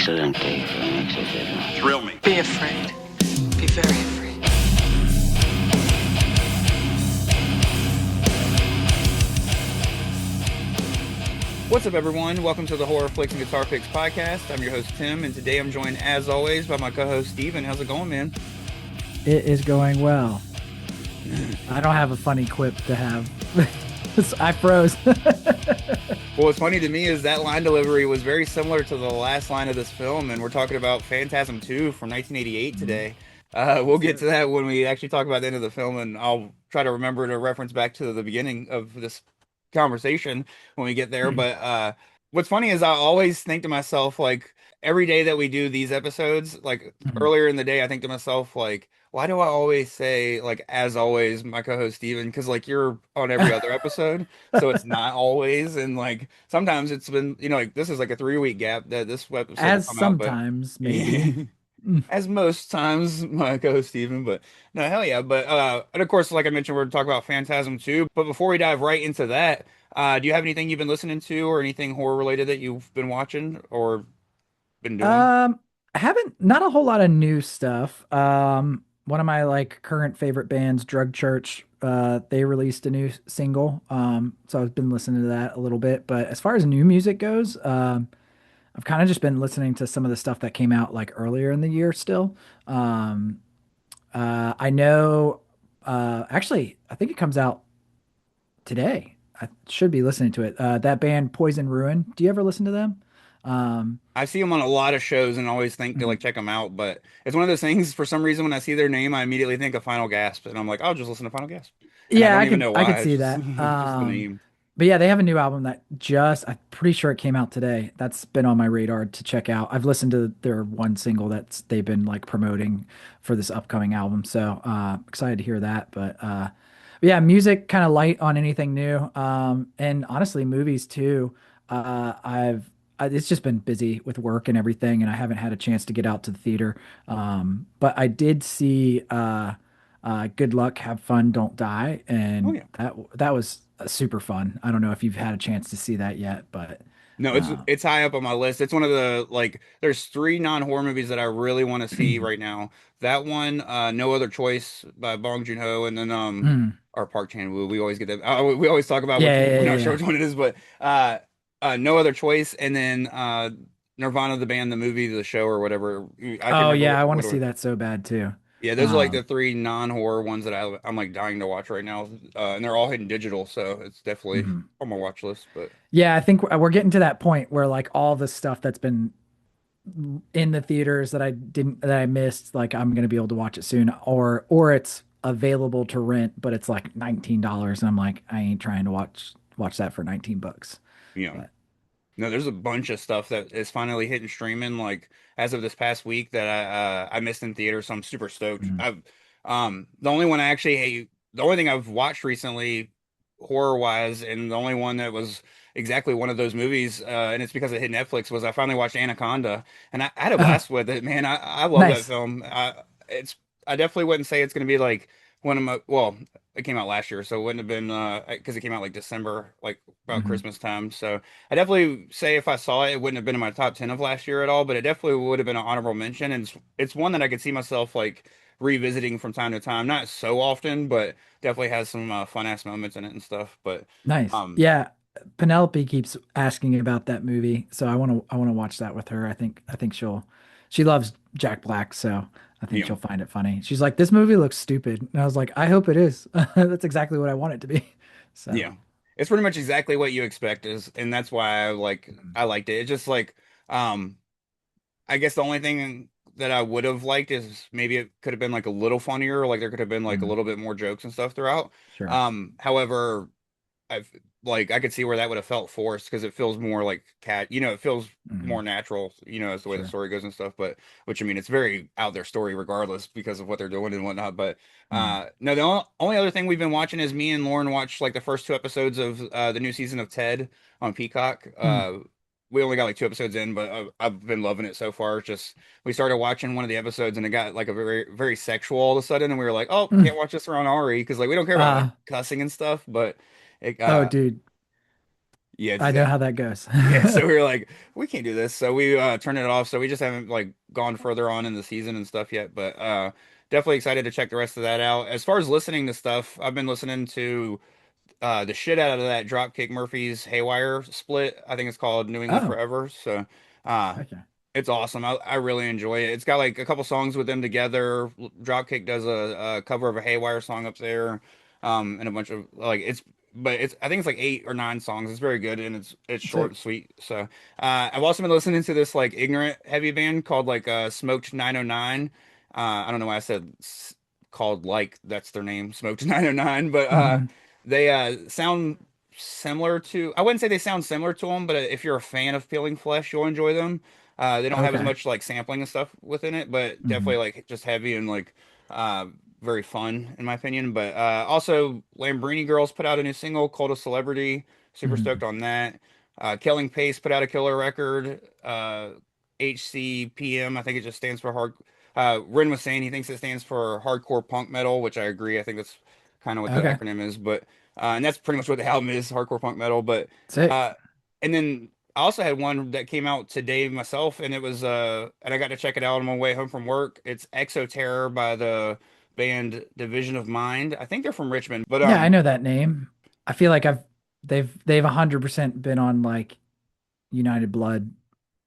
excelente, etcétera. Thrill me. Be afraid. Be very afraid. What's up, everyone? Welcome to the Horror Flicks and Guitar Picks podcast. I'm your host, Tim, and today I'm joined, as always, by my co-host, Steven. How's it going, man? It is going well. I don't have a funny quip to have. I froze. Well, what's funny to me is that line delivery was very similar to the last line of this film, and we're talking about Phantasm II from 1988 today. We'll get to that when we actually talk about the end of the film, and I'll try to remember to reference back to the beginning of this conversation when we get there. But what's funny is I always think to myself, like, every day that we do these episodes, like earlier in the day, I think to myself, like, why do I always say, like, as always, my co-host Steven? Because, like, you're on every other episode, so it's not always. And, like, sometimes it's been, like, this is like a 3 week gap that this episode will As come out, but sometimes, maybe. as most times, my co-host Steven. But no, hell yeah. But and of course, like I mentioned, we're talking about Phantasm 2. But before we dive right into that, do you have anything you've been listening to or anything horror related that you've been watching or been doing? I haven't, not a whole lot of new stuff. One of my like current favorite bands, Drug Church, they released a new single. So I've been listening to that a little bit. But as far as new music goes, I've kind of just been listening to some of the stuff that came out like earlier in the year still. Um, I know, actually, I think it comes out today. I should be listening to it. That band Poison Ruin. Do you ever listen to them? Um, I see them on a lot of shows and always think to mhm. like check them out. But it's one of those things. For some reason, when I see their name, I immediately think of Final Gasp, and I'm like, I'll just listen to Final Gasp, and I Yeah, don't I even could know I could why. It's see just that. it's just the name. But yeah, they have a new album that I'm pretty sure it came out today. That's been on my radar to check out. I've listened to their one single they've been like promoting for this upcoming album. So excited to hear that. But yeah, music kind of light on anything new. And honestly, movies too. It's just been busy with work and everything, and I haven't had a chance to get out to the theater. But I did see Good Luck, Have Fun, Don't Die, Oh and yeah. that was super fun. I don't know if you've had a chance to see that yet, but No, it's uh, it's high up on my list. It's one of the like there's three non-horror movies that I really want to see right now. That one, No Other Choice by Bong Joon-ho, and then mm, or Park Chan-wook. We always get that. We always talk about which yeah, one. yeah, We're yeah, not sure yeah. which one it is, but No Other Choice, and then Nirvana the band, the movie, the show, or whatever. I can't Oh remember yeah, I want to see what. that so bad too. Yeah, those are like the Um, three non-horror ones that I'm like dying to watch right now, and they're all hidden digital, so it's definitely mhm. on my watch list. But Yeah, I think we're getting to that point where like all the stuff that's been in the theaters that I missed, like I'm gonna be able to watch it soon, or it's available to rent, but it's like $19, and I'm like, I ain't trying to watch that for 19 bucks. you know. But No, there's a bunch of stuff that is finally hitting streaming like as of this past week that I missed in theater, so I'm super stoked. mhm. I've the only one I actually hate, the only thing I've watched recently horror wise, and the only one that was exactly one of those movies, and it's because it hit Netflix, was I finally watched Anaconda, and I had a blast with it, man. I love that Nice. film. It's I definitely wouldn't say it's gonna be like one of my well, it came out last year, so it wouldn't have been because it came out like December, like about Mhm. Christmas time. So I definitely say if I saw it, it wouldn't have been in my top 10 of last year at all, but it definitely would have been an honorable mention. And it's one that I could see myself like revisiting from time to time. Not so often, but definitely has some fun ass moments in it and stuff. But Nice. um, Yeah. Penelope keeps asking about that movie, so I want to watch that with her. I think she loves Jack Black, so I think you know, she'll find it funny. She's like, "This movie looks stupid." And I was like, "I hope it is." That's exactly what I want it to be. So, yeah, it's pretty much exactly what you expect is, and that's why mhm. I liked it. It's just like um, I guess the only thing that I would have liked is maybe it could have been like a little funnier, like there could have been like a Mhm. little bit more jokes and stuff throughout. Sure. However, I've like I could see where that would have felt forced because it feels more like it feels more Mhm. natural, as the way the Sure. story goes and stuff. But which I mean, it's very out there story regardless because of what they're doing and whatnot. But Mhm. no, the only other thing we've been watching is me and Lauren watched like the first two episodes of the new season of Ted on Peacock. Mm. We only got like two episodes in, but I've been loving it so far. It's just we started watching one of the episodes and it got like a very very sexual all of a sudden, and we were like, oh, Mm. can't watch this around Ari because like we don't care about like Uh, cussing and stuff, but it oh, dude. Yeah, I know how that goes. yeah, so we were like, we can't do this. So we turned it off. So we just haven't like gone further on in the season and stuff yet. But definitely excited to check the rest of that out. As far as listening to stuff, I've been listening to the shit out of that Dropkick Murphys Haywire split. I think it's called New England Oh, Forever. So uh okay. it's awesome. I really enjoy it. It's got like a couple songs with them together. Dropkick does a cover of a Haywire song up there, and a bunch of like but it's I think it's like 8 or 9 songs. It's very good and it's short Sick. and sweet. So I've also been listening to this like ignorant heavy band called like Smoked 909. I don't know why I said called like that's their name, Smoked 909, but Hmm. they sound similar to I wouldn't say they sound similar to them, but if you're a fan of Peeling Flesh, you'll enjoy them. They don't have as Okay. much like sampling and stuff within it, but definitely Hmm. like just heavy and like uh very fun in my opinion. But also Lambrini Girls put out a new single called A Celebrity. Super Hmm. stoked on that. Killing Pace put out a killer record. HCPM, I think it just stands for hard. Ren was saying he thinks it stands for hardcore punk metal, which I agree. I think that's kind of what the Okay. acronym is, but and that's pretty much what the album is, hardcore punk metal. But Sick. uh, and then I also had one that came out today myself, and it was and I got to check it out on my way home from work. It's Exoterror by the band Division of Mind. I think they're from Richmond, but Yeah, I know that name. I feel like they've 100% been on like United Blood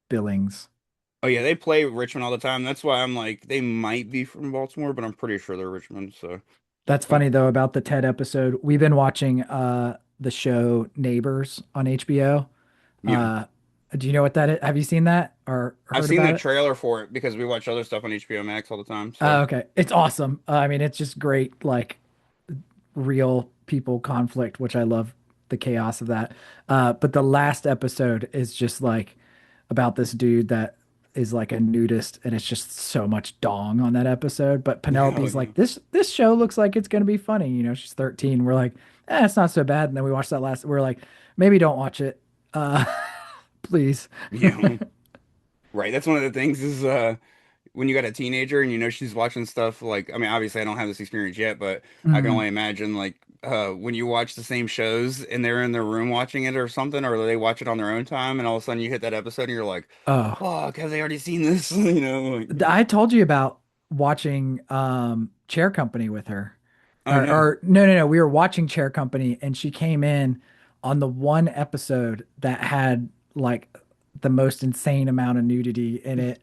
billings. oh yeah, they play Richmond all the time. That's why I'm like they might be from Baltimore, but I'm pretty sure they're Richmond. So, That's but funny though about the Ted episode. We've been watching the show Neighbors on HBO. yeah, Uh do you know what that is? Have you seen that or I've heard seen the about it? trailer for it because we watch other stuff on HBO Max all the time. So Okay. It's awesome. I mean, it's just great like real people conflict, which I love the chaos of that. But the last episode is just like about this dude that is like a nudist, and it's just so much dong on that episode. But yeah, Penelope's like, this show looks like it's gonna be funny. You know, she's 13. We're like, it's not so bad. And then we watched that last. We're like, maybe don't watch it, uh, please. yeah. Right. That's one of the things is when you got a teenager and you know she's watching stuff like I mean obviously I don't have this experience yet, but I can Mm. only imagine like when you watch the same shows and they're in their room watching it or something or they watch it on their own time and all of a sudden you hit that episode and you're like, Oh, fuck, have they already seen this? You know, like I told you about watching Chair Company with her. oh no. Or no, no, no. We were watching Chair Company and she came in on the one episode that had like the most insane amount of nudity in it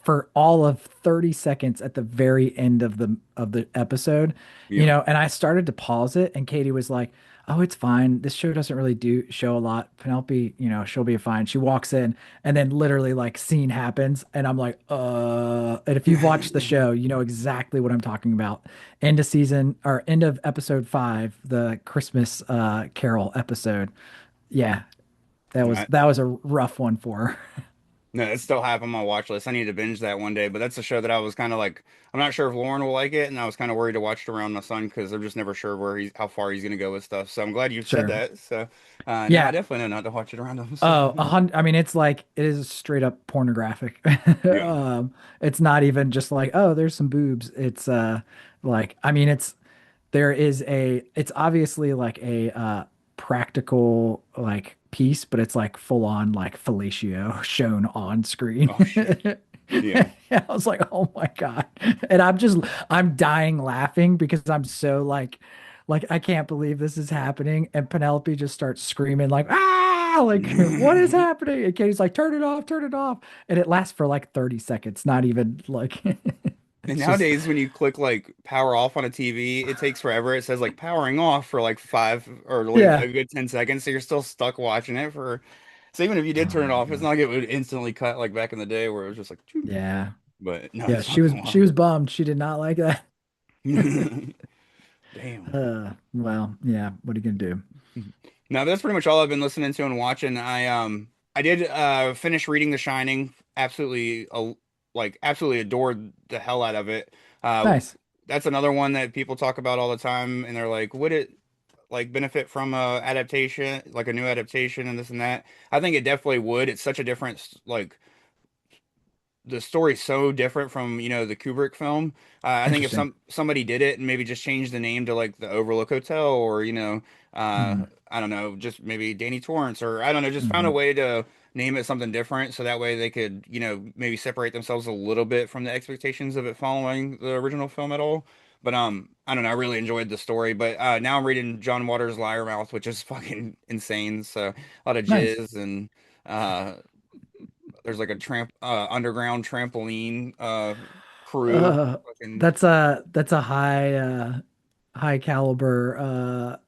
for all of 30 seconds at the very end of the episode, you Yeah. know, and I started to pause it and Katie was like, "Oh, it's fine. This show doesn't really do show a lot. Penelope, you know, she'll be fine." She walks in and then literally like scene happens and I'm like, and if you've watched the show, you know exactly what I'm talking about. End of season or end of episode 5, the Christmas Carol episode. Yeah, that was a rough one for her. No, it's still half on my watch list. I need to binge that one day, but that's a show that I was kind of like, I'm not sure if Lauren will like it, and I was kind of worried to watch it around my son because I'm just never sure how far he's gonna go with stuff. So I'm glad you said Sure. that. So now I Yeah. definitely know not to watch it around him. So Oh, 100. I mean, it's like it is straight up pornographic. yeah, It's not even just like, oh, there's some boobs. It's like, I mean, it's obviously like a practical like piece, but it's like full on like fellatio shown on screen. oh shit, yeah, I was like, oh my God. And I'm dying laughing because I'm so like I can't believe this is happening. And Penelope just starts screaming like, ah, like what is and happening? And Katie's like, turn it off, turn it off. And it lasts for like 30 seconds, not even like it's just nowadays when you click like power off on a TV, it takes forever. It says like powering off for like 5 or like a yeah. good 10 seconds, so you're still stuck watching it for. So even if you did Oh turn it my off, it's not God. like it would instantly cut like back in the day where it was just like, "Choo." Yeah. But no, Yeah, it's fucking she was wild. bummed. She did not like that. Damn. Well, yeah, what are you gonna do? No, that's pretty much all I've been listening to and watching. I did finish reading The Shining. Absolutely like absolutely adored the hell out of it. Nice. That's another one that people talk about all the time and they're like, would it like benefit from a adaptation, like a new adaptation and this and that? I think it definitely would. It's such a different like the story's so different from the Kubrick film. I think if Interesting. somebody did it and maybe just changed the name to like the Overlook Hotel or Mm, I don't know, just maybe Danny Torrance, or I don't know, just found a hmm. way to name it something different so that way they could, maybe separate themselves a little bit from the expectations of it following the original film at all. But I don't know, I really enjoyed the story. But now I'm reading John Waters' Liarmouth, which is fucking insane. So a lot of Nice. jizz and uh there's like a underground trampoline crew. Uh, Fucking that's a high caliber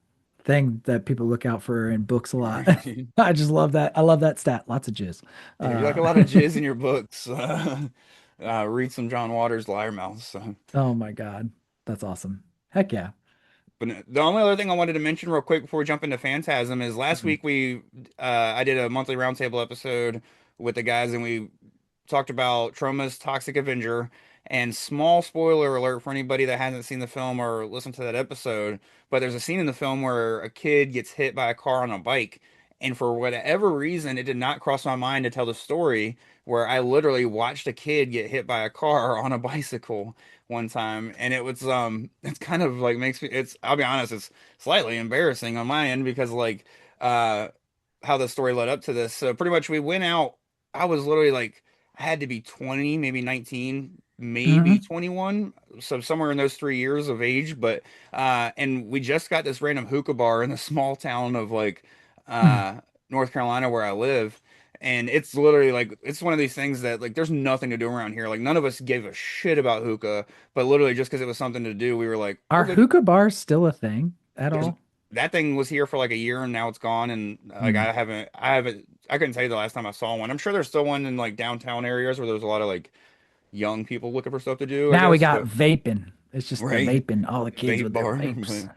thing that people look out for in books a lot. right. I just love that. I love that stat. Lots of jizz. Yeah, if you like a Uh, lot of jizz in your books, read some John Waters' Liarmouth. So. oh my God. That's awesome. Heck yeah. But the only other thing I wanted to mention real quick before we jump into Phantasm is last Mhm. week I did a monthly roundtable episode with the guys and we talked about Troma's Toxic Avenger. And small spoiler alert for anybody that hasn't seen the film or listened to that episode, but there's a scene in the film where a kid gets hit by a car on a bike. And for whatever reason, it did not cross my mind to tell the story where I literally watched a kid get hit by a car on a bicycle one time. And it was, it's kind of like makes me, I'll be honest, it's slightly embarrassing on my end because uh, how the story led up to this. So pretty much we went out. I was literally like, I had to be 20, maybe 19, maybe Mhm. 21. So somewhere in those 3 years of age. But, and we just got this random hookah bar in the small town of like, uh, North Carolina where I live. And it's literally like, it's one of these things that like, there's nothing to do around here. Like, none of us gave a shit about hookah, but literally just because it was something to do, we were like, we'll Are go. hookah bars still a thing at There's all? that thing was here for like a year and now it's gone. And like, Mm. I couldn't tell you the last time I saw one. I'm sure there's still one in like downtown areas where there's a lot of like, young people looking for stuff to do, I Now we guess. got But vaping. It's just the right, vaping, all the kids vape with their bar. vapes.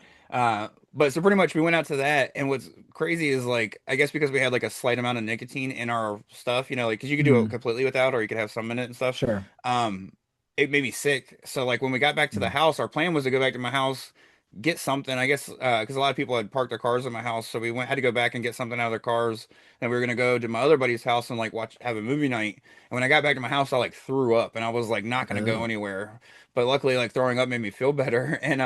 But so pretty much we went out to that, and what's crazy is like I guess because we had like a slight amount of nicotine in our stuff, like because you could do it Mm, completely without, or you could have some in it and stuff. sure. Um, it made me sick. So like when we got back to the Mm. house, our plan was to go back to my house, get something. I guess because a lot of people had parked their cars at my house, so we had to go back and get something out of their cars. And we were gonna go to my other buddy's house and like have a movie night. And when I got back to my house, I like threw up, and I was like not gonna go Oh. anywhere. But luckily, like throwing up made me feel better. And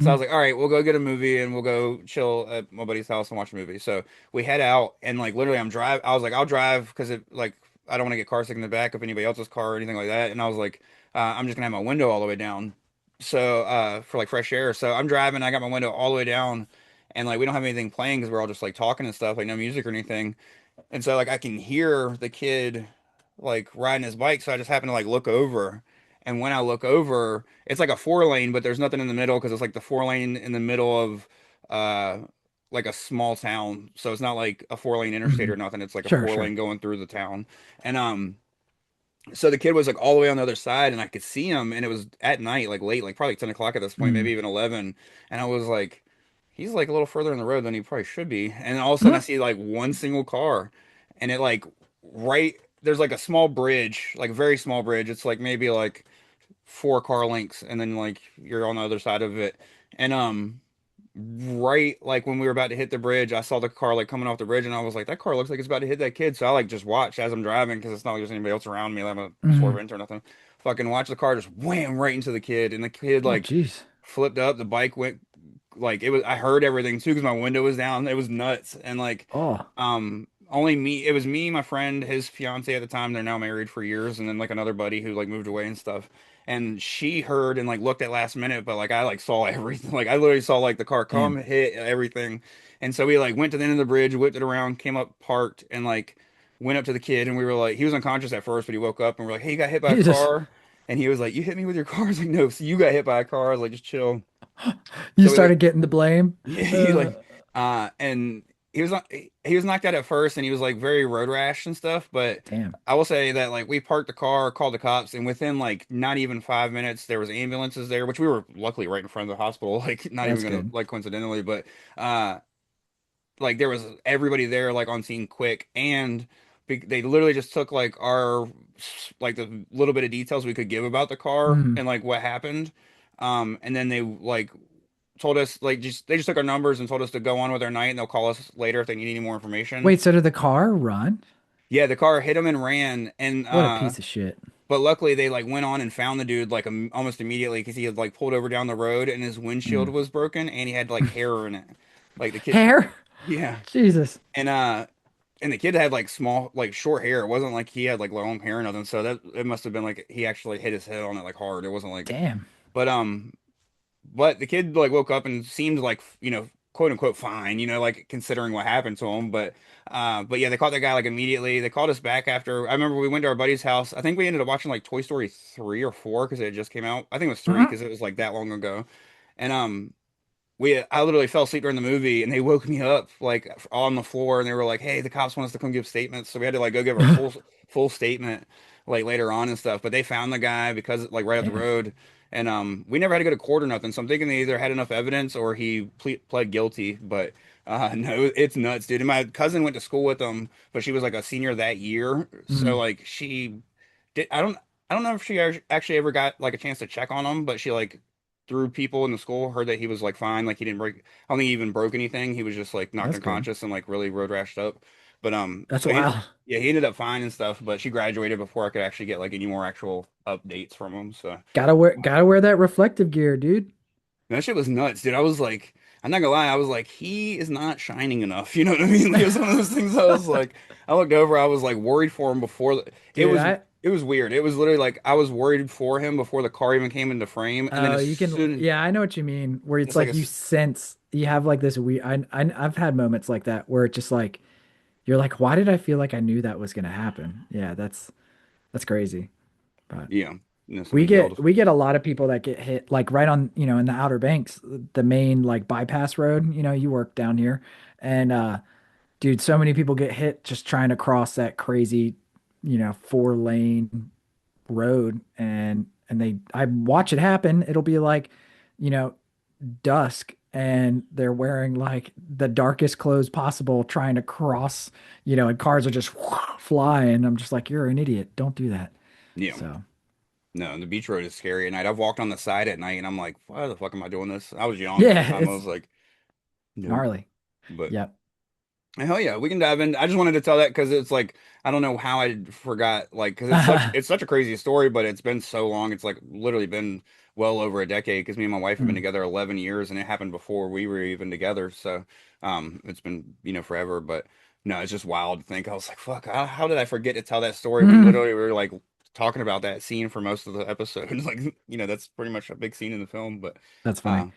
so I Mm. was like, all right, we'll go get a movie and we'll go chill at my buddy's house and watch a movie. So we head out and like literally I was like, I'll drive because it like I don't want to get car sick in the back of anybody else's car or anything like that. And I was like, I'm just gonna have my window all the way down. So for like fresh air. So I'm driving, I got my window all the way down and like we don't have anything playing because we're all just like talking and stuff, like no music or anything. And so like I can hear the kid like riding his bike, so I just happen to like look over. And when I look over, it's like a four lane, but there's nothing in the middle because it's like the four lane in the middle of uh like a small town. So it's not like a four lane interstate or Mhm. nothing. It's like a Sure, four sure. lane going through the town. And so the kid was like all the way on the other side and I could see him and it was at night, like late, like probably 10 o'clock at this point, maybe Mm. even 11. And I was like, he's like a little further in the road than he probably should be. And all of a sudden I see like one single car and it like right, there's like a small bridge, like a very small bridge. It's like maybe like four car lengths and then like you're on the other side of it. And right like when we were about to hit the bridge, I saw the car like coming off the bridge, and I was like, that car looks like it's about to hit that kid. So I like just watched as I'm driving because it's not like there's anybody else around me. Like, I'm a swerve Mhm. into or nothing. Fucking watch the car just wham right into the kid, and the kid Oh, like jeez. flipped up. The bike went like it was. I heard everything too because my window was down. It was nuts, and like Oh, only me. It was me, my friend, his fiance at the time. They're now married for years, and then like another buddy who like moved away and stuff. And she heard and like looked at last minute, but like I like saw everything. Like I literally saw like the car come damn. hit everything. And so we like went to the end of the bridge, whipped it around, came up, parked, and like went up to the kid. And we were like, he was unconscious at first, but he woke up and we're like, hey, you got hit by a Jesus. car. And he was like, you hit me with your car. I was like, no, so you got hit by a car. I was like, just chill. You So we like started getting the blame. yeah, he Uh, like and he was knocked out at first and he was like very road rash and stuff, but damn. I will say that like we parked the car, called the cops, and within like not even 5 minutes there was ambulances there, which we were luckily right in front of the hospital, like not even That's gonna good. like coincidentally, but uh like there was everybody there like on scene quick and they literally just took like our like the little bit of details we could give about the car Mm. and like what happened. And then they like told us like just they just took our numbers and told us to go on with our night and they'll call us later if they need any more information. Wait, so did the car run? Yeah, the car hit him and ran and What a piece of shit. but luckily they like went on and found the dude like almost immediately because he had like pulled over down the road and his windshield Mm. was broken and he had like hair in it. Like the kid, Hair? yeah. Jesus. And and the kid had like small, like short hair. It wasn't like he had like long hair or nothing. So that it must have been like he actually hit his head on it like hard. It wasn't like, Damn. but but the kid like woke up and seemed like, quote unquote fine, like considering what happened to him. But yeah, they caught that guy like immediately. They called us back after. I remember we went to our buddy's house. I think we ended up watching like Toy Story 3 or 4 because it had just came out. I think it was 3 Mhm. because it was like that long ago. And I literally fell asleep during the movie and they woke me up like on the floor and they were like, "Hey, the cops want us to come give statements." So we had to like go give our full statement like later on and stuff. But they found the guy because like right up the Damn. road, and we never had to go to court or nothing. So I'm thinking they either had enough evidence or he pled guilty. But no, it's nuts, dude. And my cousin went to school with him, but she was like a senior that year, so Mm, like she did. I don't know if she actually ever got like a chance to check on him, but she like through people in the school heard that he was like fine, like he didn't break. I don't think he even broke anything. He was just like knocked that's good. unconscious and like really road rashed up. But That's so he, wild. yeah, he ended up fine and stuff. But she graduated before I could actually get like any more actual updates from him. So Gotta wear that reflective gear, dude. that shit was nuts, dude. I was like, I'm not gonna lie, I was like, he is not shining enough. You know what I mean? Like, it was one of those things. I was like, I looked over, I was like worried for him before it Dude, was. I It was weird. It was literally like I was worried for him before the car even came into frame, and then oh, you can, yeah, I know what you mean. Where it's it's like like you sense you have like this weird. I've had moments like that where it's just like you're like, why did I feel like I knew that was gonna happen? Yeah, that's crazy. But yeah, we somebody get yelled. we get a lot of people that get hit like right on, in the Outer Banks, the main like bypass road. You work down here, and dude, so many people get hit just trying to cross that crazy, 4 lane road, and they I watch it happen. It'll be like, you know, dusk and they're wearing like the darkest clothes possible trying to cross, and cars are just flying. I'm just like, you're an idiot. Don't do that. Yeah, So no, the beach road is scary at night. I've walked on the side at night, and I'm like, why the fuck am I doing this? I was young at the yeah, time. I it's was like, nope. gnarly. But Yep. hell yeah, we can dive in. I just wanted to tell that because it's like I don't know how I forgot, like, because it's such a crazy story, but it's been so long. It's like literally been well over a decade because me and my wife have been Hmm. together 11 years, and it happened before we were even together. So, it's been forever. But no, it's just wild to think. I was like, fuck, how did I forget to tell that story when Hmm. literally we were like talking about that scene for most of the episode? Like, that's pretty much a big scene in the film. But That's funny. uh,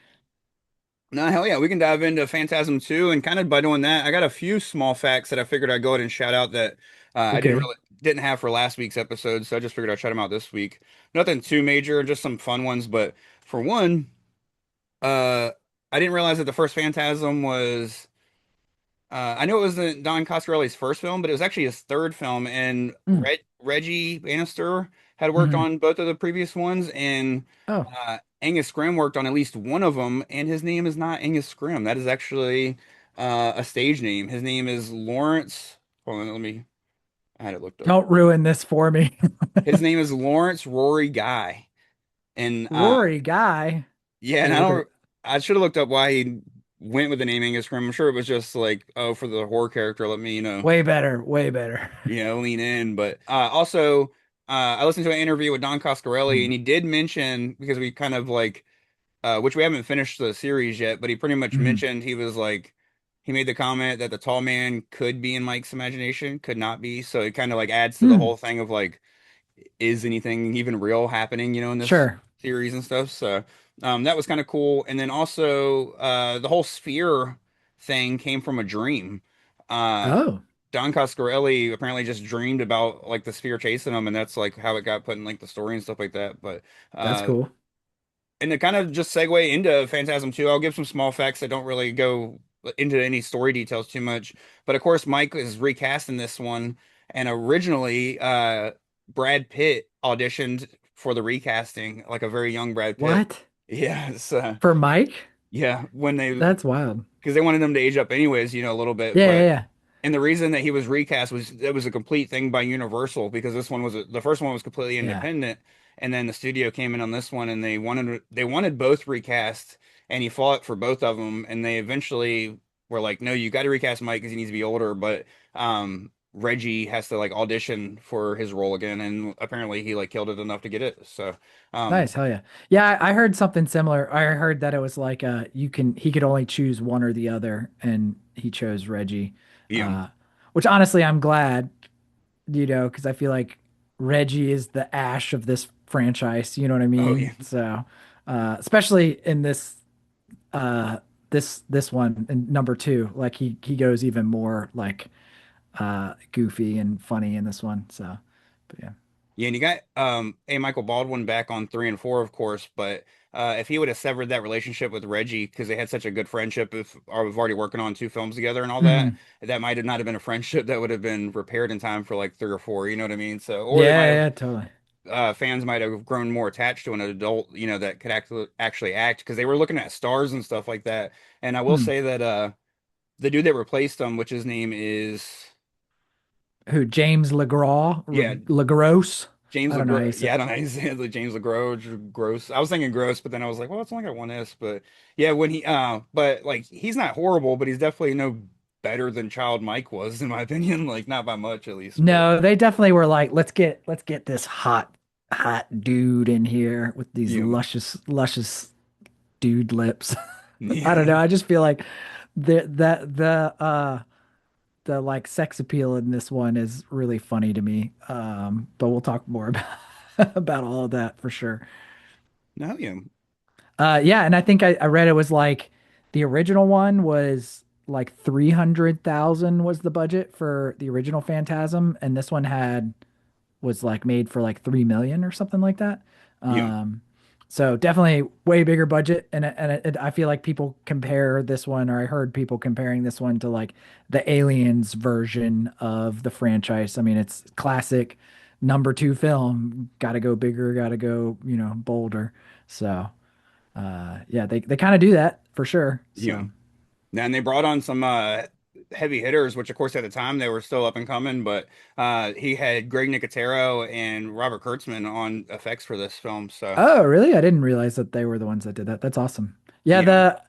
no, hell yeah, we can dive into Phantasm 2, and kind of by doing that, I got a few small facts that I figured I'd go ahead and shout out that I Okay. didn't have for last week's episode, so I just figured I'd shout them out this week. Nothing too major, just some fun ones, but for one, uh I didn't realize that the first Phantasm was I knew it was Don Coscarelli's first film, but it was actually his third film, and Mm. Reggie Bannister had worked Hmm. on both of the previous ones, and Oh, Angus Scrimm worked on at least one of them, and his name is not Angus Scrimm. That is actually a stage name. His name is Lawrence. Hold on, I had it looked up. don't ruin this for me. His name is Lawrence Rory Guy, and Rory Guy. yeah, and Wait, look at I should have looked up why he went with the name Angus Scrimm. I'm sure it was just like, oh, for the horror character, let me, way better, way better. lean in. But also, I listened to an interview with Don Coscarelli, and Mm. he did mention because we kind of like, which we haven't finished the series yet, but he pretty much Mhm. mentioned he was like, he made the comment that the tall man could be in Mike's imagination, could not be. So it kind of like adds to the Hmm. whole thing of like, is anything even real happening, in this Sure. series and stuff. So that was kind of cool. And then also the whole sphere thing came from a dream. Uh, Oh, Don Coscarelli apparently just dreamed about like the sphere chasing him, and that's like how it got put in like the story and stuff like that. But that's uh, cool. and to kind of just segue into Phantasm 2, I'll give some small facts that don't really go into any story details too much. But of course, Mike is recasting this one, and originally, Brad Pitt auditioned for the recasting, like a very young Brad Pitt. What? Yeah, so For Mike? yeah, when they That's wild. because they wanted him to age up anyways, a little bit, Yeah, yeah, but. yeah. And the reason that he was recast was it was a complete thing by Universal because the first one was completely Yeah. independent, and then the studio came in on this one and they wanted both recast, and he fought for both of them, and they eventually were like, no, you got to recast Mike because he needs to be older, but Reggie has to like audition for his role again, and apparently he like killed it enough to get it. So, Nice, hell yeah. Yeah, I heard something similar. I heard that it was like he could only choose one or the other, and he chose Reggie. yeah. Uh, which honestly I'm glad, because I feel like Reggie is the Ash of this franchise, you know what I Oh yeah. mean? So especially in uh this one in number two, like he goes even more like goofy and funny in this one. So but yeah. Yeah, and you got A. Michael Baldwin back on 3 and 4, of course, but if he would have severed that relationship with Reggie because they had such a good friendship, if I was already working on 2 films together and all that, Mhm. that might have not have been a friendship that would have been repaired in time for like 3 or 4. You know what I mean? So, or they might Yeah, have yeah, totally. fans might have grown more attached to an adult, that could actually act because they were looking at stars and stuff like that. And I will Hmm. say that the dude that replaced him, which his name is Who, James LeGraw, yeah. LeGros? James I don't know how you LeGros. say. Yeah, I don't know how you say it. Like James LeGros, gross. I was thinking gross, but then I was like, well, it's only got one S. But yeah, when but like he's not horrible, but he's definitely no better than Child Mike was, in my opinion. Like not by much, at least. But No, they definitely were like, let's get this hot dude in here with these yeah, luscious dude lips. I don't yeah, know. I just feel like the like sex appeal in this one is really funny to me. But we'll talk more about about all of that for sure. no, yeah, Yeah, and I think I read it was like the original one was like 300,000 was the budget for the original Phantasm, and this one was like made for like 3 million or something like that. yeah, Um, so definitely way bigger budget, and I feel like people compare this one, or I heard people comparing this one to like the Aliens version of the franchise. I mean, it's classic number two film. Got to go bigger, got to go, bolder. So yeah, they kind of do that for sure. yeah. So And they brought on some heavy hitters, which of course at the time they were still up and coming, but he had Greg Nicotero and Robert Kurtzman on effects for this film. So oh, really? I didn't realize that they were the ones that did that. That's awesome. Yeah, yeah,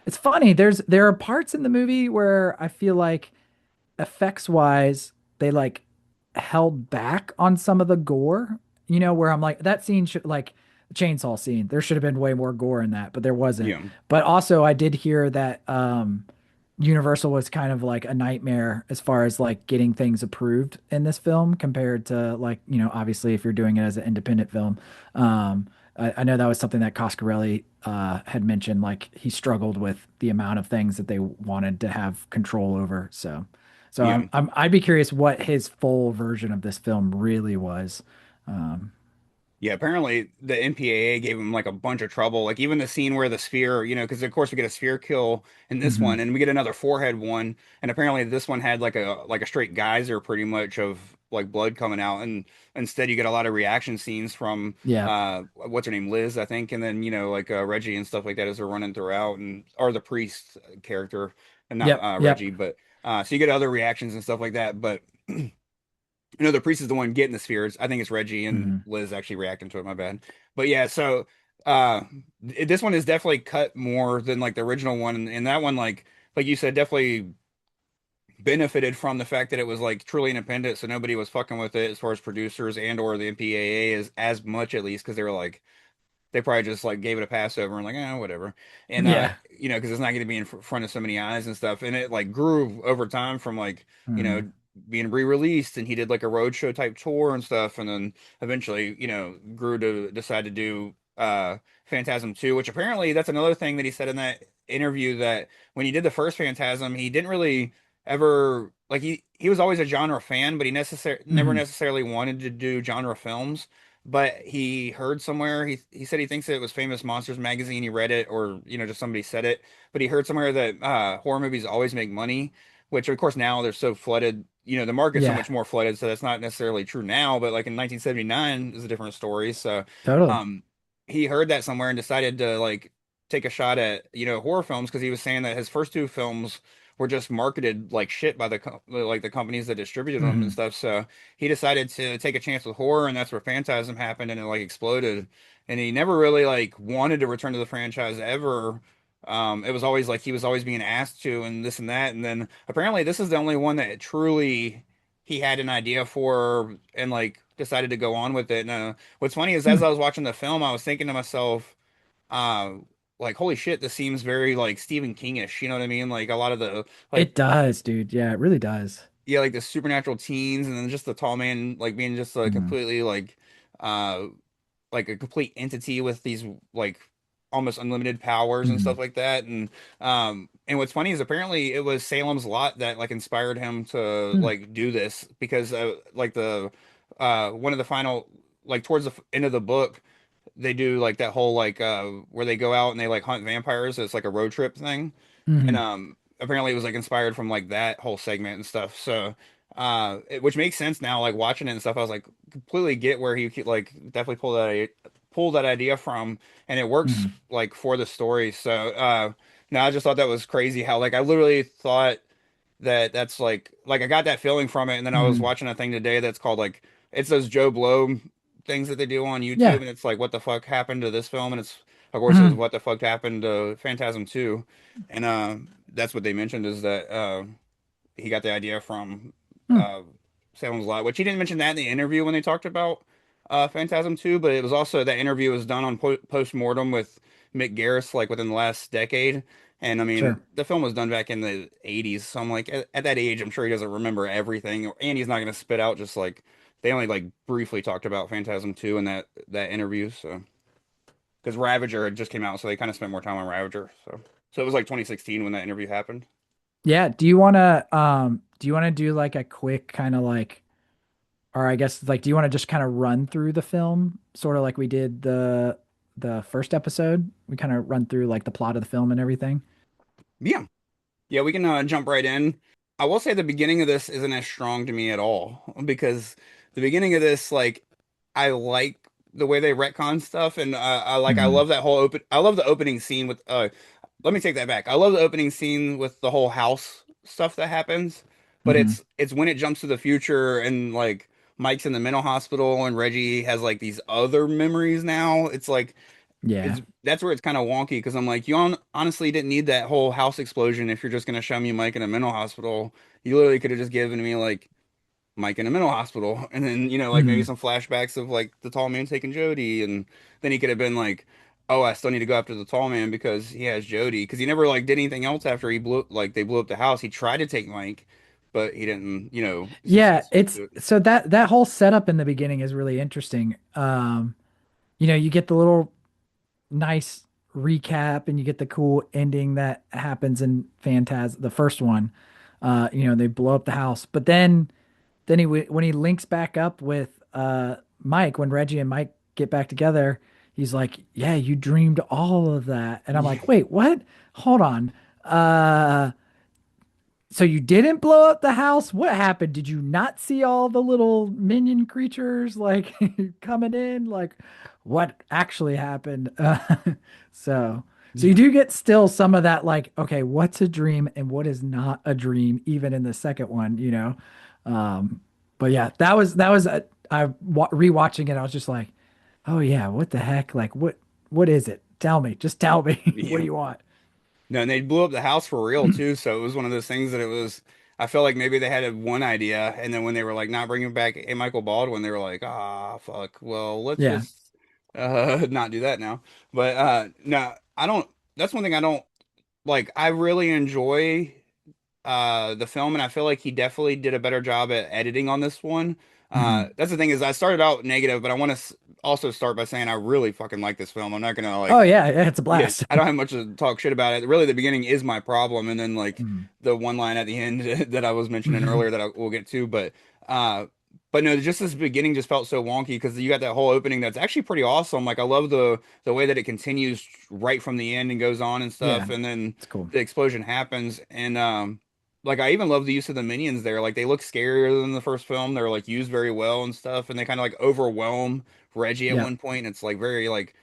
it's funny. There are parts in the movie where I feel like effects wise, they like held back on some of the gore, where I'm like, that scene should like the chainsaw scene, there should have been way more gore in that, but there wasn't. yeah, But also I did hear that Universal was kind of like a nightmare as far as like getting things approved in this film compared to like, obviously if you're doing it as an independent film. I know that was something that Coscarelli had mentioned, like he struggled with the amount of things that they wanted to have control over. So yeah. I'd be curious what his full version of this film really was. Um, Yeah, apparently the MPAA gave him like a bunch of trouble. Like even the scene where the sphere, because of course we get a sphere kill in this one, mhm. and we get another forehead one, and apparently this one had like a straight geyser pretty much of like blood coming out, and instead you get a lot of reaction scenes from Yeah. what's her name, Liz, I think, and then like Reggie and stuff like that as they're running throughout, and or the priest character, and not Yep. Yep. Reggie, but so you get other reactions and stuff like that, but. The priest is the one getting the spheres. I think it's Reggie and Mhm. Liz actually reacting to it. My bad. But yeah, so uh this one is definitely cut more than like the original one, and that one like you said definitely benefited from the fact that it was like truly independent, so nobody was fucking with it as far as producers and or the MPAA is as much at least because they were like they probably just like gave it a pass over and like, whatever. And Yeah. because it's not going to be in front of so many eyes and stuff. And it like grew over time from like, Mhm. being re-released, and he did like a roadshow type tour and stuff, and then eventually, grew to decide to do Phantasm 2, which apparently that's another thing that he said in that interview that when he did the first Phantasm, he didn't really ever like he was always a genre fan, but he never Mhm. necessarily wanted to do genre films, but he heard somewhere he said he thinks it was Famous Monsters magazine. He read it, or just somebody said it, but he heard somewhere that horror movies always make money, which of course now they're so flooded. The market's so Yeah. much more flooded, so that's not necessarily true now. But like in 1979 is a different story. So Totally. um, he heard that somewhere and decided to like take a shot at horror films because he was saying that his first 2 films were just marketed like shit by the companies that distributed them and Mhm. stuff. So he decided to take a chance with horror, and that's where Phantasm happened, and it like exploded. And he never really like wanted to return to the franchise ever. It was always like he was always being asked to, and this and that. And then apparently this is the only one that truly he had an idea for and like decided to go on with it. And what's funny is as Hmm. I was watching the film, I was thinking to myself, uh, like, holy shit, this seems very like Stephen King-ish. You know what I mean? Like a lot of the like It does, dude. Yeah, it really does. yeah, like the supernatural teens, and then just the tall man like being just Hmm. completely uh like a complete entity with these like almost unlimited powers and stuff Hmm. like that. And what's funny is apparently it was Salem's Lot that like inspired him to Hmm. like do this because like the one of the final like towards the end of the book they do like that whole where they go out and they like hunt vampires. It's like a road trip thing. And Hmm. apparently it was like inspired from like that whole segment and stuff. So which makes sense now, like watching it and stuff. I was like completely get where he could, like definitely pull that idea from, and it works Hmm. like for the story. So no, I just thought that was crazy how like I literally thought that that's like I got that feeling from it, and then I was Hmm. watching a thing today that's called like it's those Joe Blow things that they do on YouTube, Yeah. and it's like what the fuck happened to this film, and it's of course it was Hmm. what the fuck happened to Phantasm 2, and that's what they mentioned is that he got the idea from Hmm. uh, Salem's Lot, which he didn't mention that in the interview when they talked about Phantasm 2, but it was also that interview was done on post mortem with Mick Garris like within the last decade. And I mean, Sure. the film was done back in the 80s, so I'm like, at that age, I'm sure he doesn't remember everything, and he's not going to spit out just like they only like briefly talked about Phantasm 2 in that interview, so because Ravager had just came out, so they kind of spent more time on Ravager, so it was like 2016 when that interview happened. Yeah. Do you wanna do like a quick kind of like, or I guess like, do you want to just kind of run through the film, sort of like we did the first episode? We kind of run through like the plot of the film and everything. Yeah. Yeah, we can jump right in. I will say the beginning of this isn't as strong to me at all because the beginning of this, like, I like the way they retcon stuff, and I Hmm. love that whole open. I love the opening scene with. Let me take that back. I love the opening scene with the whole house stuff that happens, but Hmm. it's when it jumps to the future and like Mike's in the mental hospital and Reggie has like these other memories now. It's like Yeah. it's that's where it's kind of wonky because I'm like, honestly didn't need that whole house explosion if you're just gonna show me Mike in a mental hospital. You literally could have just given me like Mike in a mental hospital, and then like maybe Hmm. some flashbacks of like the tall man taking Jody, and then he could have been like, oh, I still need to go after the tall man because he has Jody because he never like did anything else after they blew up the house. He tried to take Mike, but he didn't Yeah, successfully it's do it. so that whole setup in the beginning is really interesting. You get the little nice recap and you get the cool ending that happens in Phantasm, the first one. They blow up the house, but then when he links back up with Mike, when Reggie and Mike get back together, he's like, "Yeah, you dreamed all of that," and I'm Yeah, like, "Wait, what? Hold on." Uh, so you didn't blow up the house? What happened? Did you not see all the little minion creatures like coming in? Like, what actually happened? So, so you yeah, do get still some of that, like, okay, what's a dream and what is not a dream, even in the second one. Um, but yeah, rewatching it, I was just like, oh yeah, what the heck? Like, what is it? Tell me, just tell me. What do yeah. you want? No, and they blew up the house for real too. So it was one of those things that it was. I felt like maybe they had one idea, and then when they were like not bringing back a Michael Baldwin, they were like, ah, fuck. Well, let's Yeah. just not do that now. But no, I don't. That's one thing I don't like. I really enjoy the film, and I feel like he definitely did a better job at editing on this one. Mhm. That's the thing is I started out negative, but I want to also start by saying I really fucking like this film. I'm not gonna Oh like yeah, yeah, it's a yeah, blast. I don't have much to talk shit about it. Really, the beginning is my problem, and then like Mhm. the one line at the end that I was mentioning earlier that we'll get to. Uh, but no, just this beginning just felt so wonky because you got that whole opening that's actually pretty awesome. Like I love the way that it continues right from the end and goes on and Yeah, stuff, and then it's cool. the explosion happens, and like I even love the use of the minions there. Like they look scarier than the first film. They're like used very well and stuff, and they kind of like overwhelm Reggie at Yeah, one point. It's like very like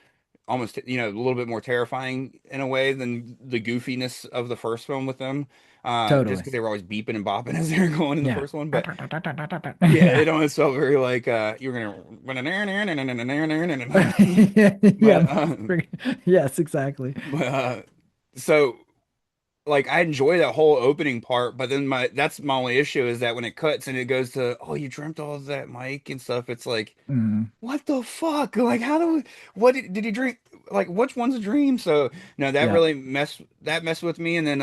almost a little bit more terrifying in a way than the goofiness of the first film with them just totally. because they were always beeping and bopping as they were going in the Yeah. first one, but yeah, Yeah. it almost felt very like you were gonna Yeah. but Yes, exactly. but so like I enjoy that whole opening part, but then that's my only issue is that when it cuts and it goes to, oh, you dreamt all of that, Mike, and stuff, it's like, Mm, what the fuck? Like, how do we, what did he drink? Like, which one's a dream? So no, that yeah. really messed with me. And then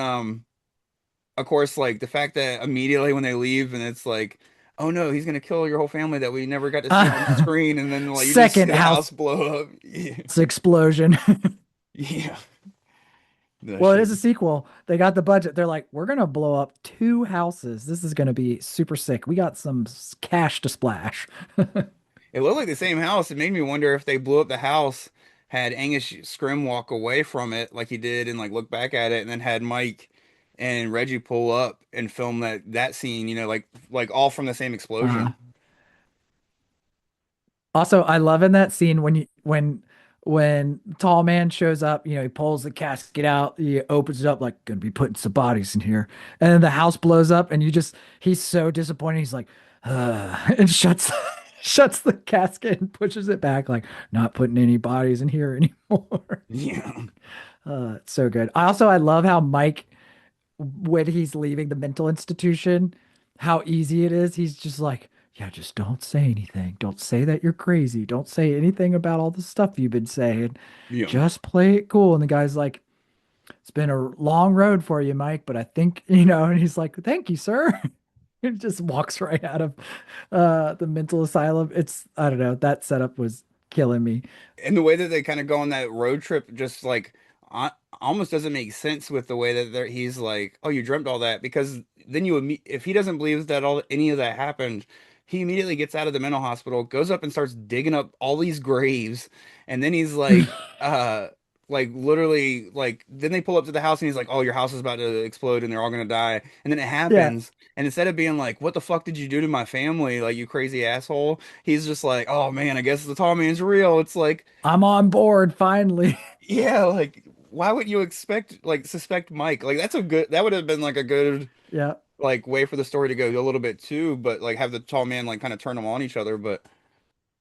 of course, like the fact that immediately when they leave and it's like, oh no, he's gonna kill your whole family that we never got to see on screen, and then like you just see Second the house house blow up. Yeah, explosion. yeah, that Well, it shit. is a sequel. They got the budget. They're like, we're gonna blow up two houses. This is gonna be super sick. We got some cash to splash. It looked like the same house. It made me wonder if they blew up the house, had Angus Scrim walk away from it like he did, and like look back at it, and then had Mike and Reggie pull up and film that scene. Like all from the same Uh, explosion. Also, I love in that scene when tall man shows up, he pulls the casket out, he opens it up like gonna be putting some bodies in here, and then the house blows up, and he's so disappointed. He's like, and shuts the casket and pushes it back, like not putting any bodies in here anymore. Yeah, It's so good. I love how Mike, when he's leaving the mental institution, how easy it is. He's just like, yeah, just don't say anything. Don't say that you're crazy. Don't say anything about all the stuff you've been saying. yeah. Just play it cool. And the guy's like, it's been a long road for you, Mike, but I think, and he's like, thank you, sir. He just walks right out of the mental asylum. I don't know, that setup was killing me. And the way that they kind of go on that road trip, just like uh, almost doesn't make sense with the way that he's like, "Oh, you dreamt all that," because then if he doesn't believe that any of that happened, he immediately gets out of the mental hospital, goes up and starts digging up all these graves, and then he's like literally, like then they pull up to the house and he's like, "Oh, your house is about to explode and they're all gonna die," and then it Yeah, happens, and instead of being like, "What the fuck did you do to my family, like you crazy asshole?" He's just like, "Oh man, I guess the tall man's real." It's like, I'm on board finally. yeah, like why would you suspect Mike? Like that would have been like a good Yeah. like way for the story to go a little bit too, but like have the tall man like kind of turn them on each other, but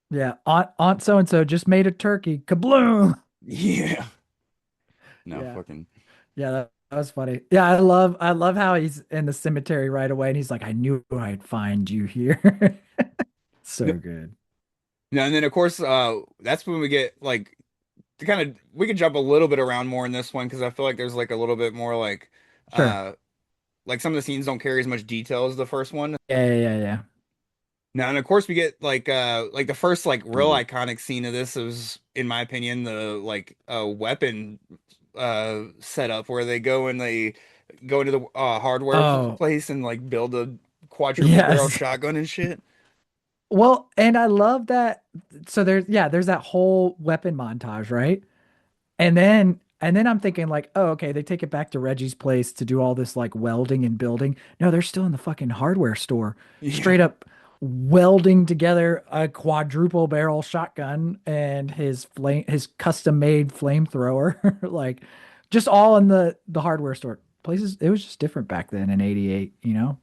Yeah, Aunt so and so just made a turkey. Kabloom! yeah. No Yeah, fucking yeah, that was funny. Yeah, I love how he's in the cemetery right away, and he's like, "I knew I'd find you here." no, So good. no, and then of course that's when we get like to kind of we could jump a little bit around more in this one because I feel like there's like a little bit more Sure. uh like some of the scenes don't carry as much detail as the first one. Yeah, yeah, yeah, Now, and of course we get like the first like real yeah. iconic scene of this is, in my opinion, the like weapon setup where they go and they go into the hardware Oh, place and like build a quadruple barrel yes. shotgun and shit. Well, and I love that. So there's that whole weapon montage, right? And then I'm thinking like, oh, okay, they take it back to Reggie's place to do all this like welding and building. No, they're still in the fucking hardware store, Yeah, straight up welding together a quadruple barrel shotgun and his custom made flamethrower, like just all in the hardware store. Places it was just different back then in '88, you know.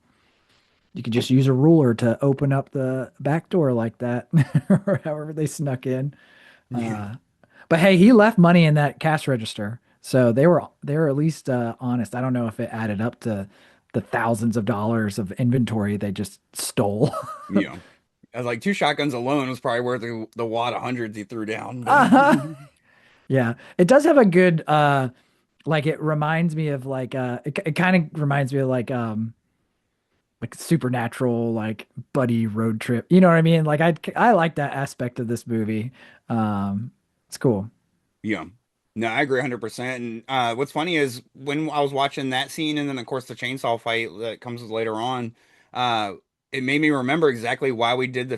You could just use a ruler to open up the back door like that, or however they snuck in. yeah, Uh, but hey, he left money in that cash register, so they were at least honest. I don't know if it added up to the thousands of dollars of inventory they just stole. yeah. Like two shotguns alone was probably worth the wad of hundreds he threw down, but Uh-huh. Yeah, it does have a good like it reminds me of like it kind of reminds me of like supernatural like buddy road trip. You know what I mean? Like I like that aspect of this movie. It's cool. yeah. No, I agree 100%. And what's funny is when I was watching that scene and then of course the chainsaw fight that comes later on, uh it made me remember exactly why we did the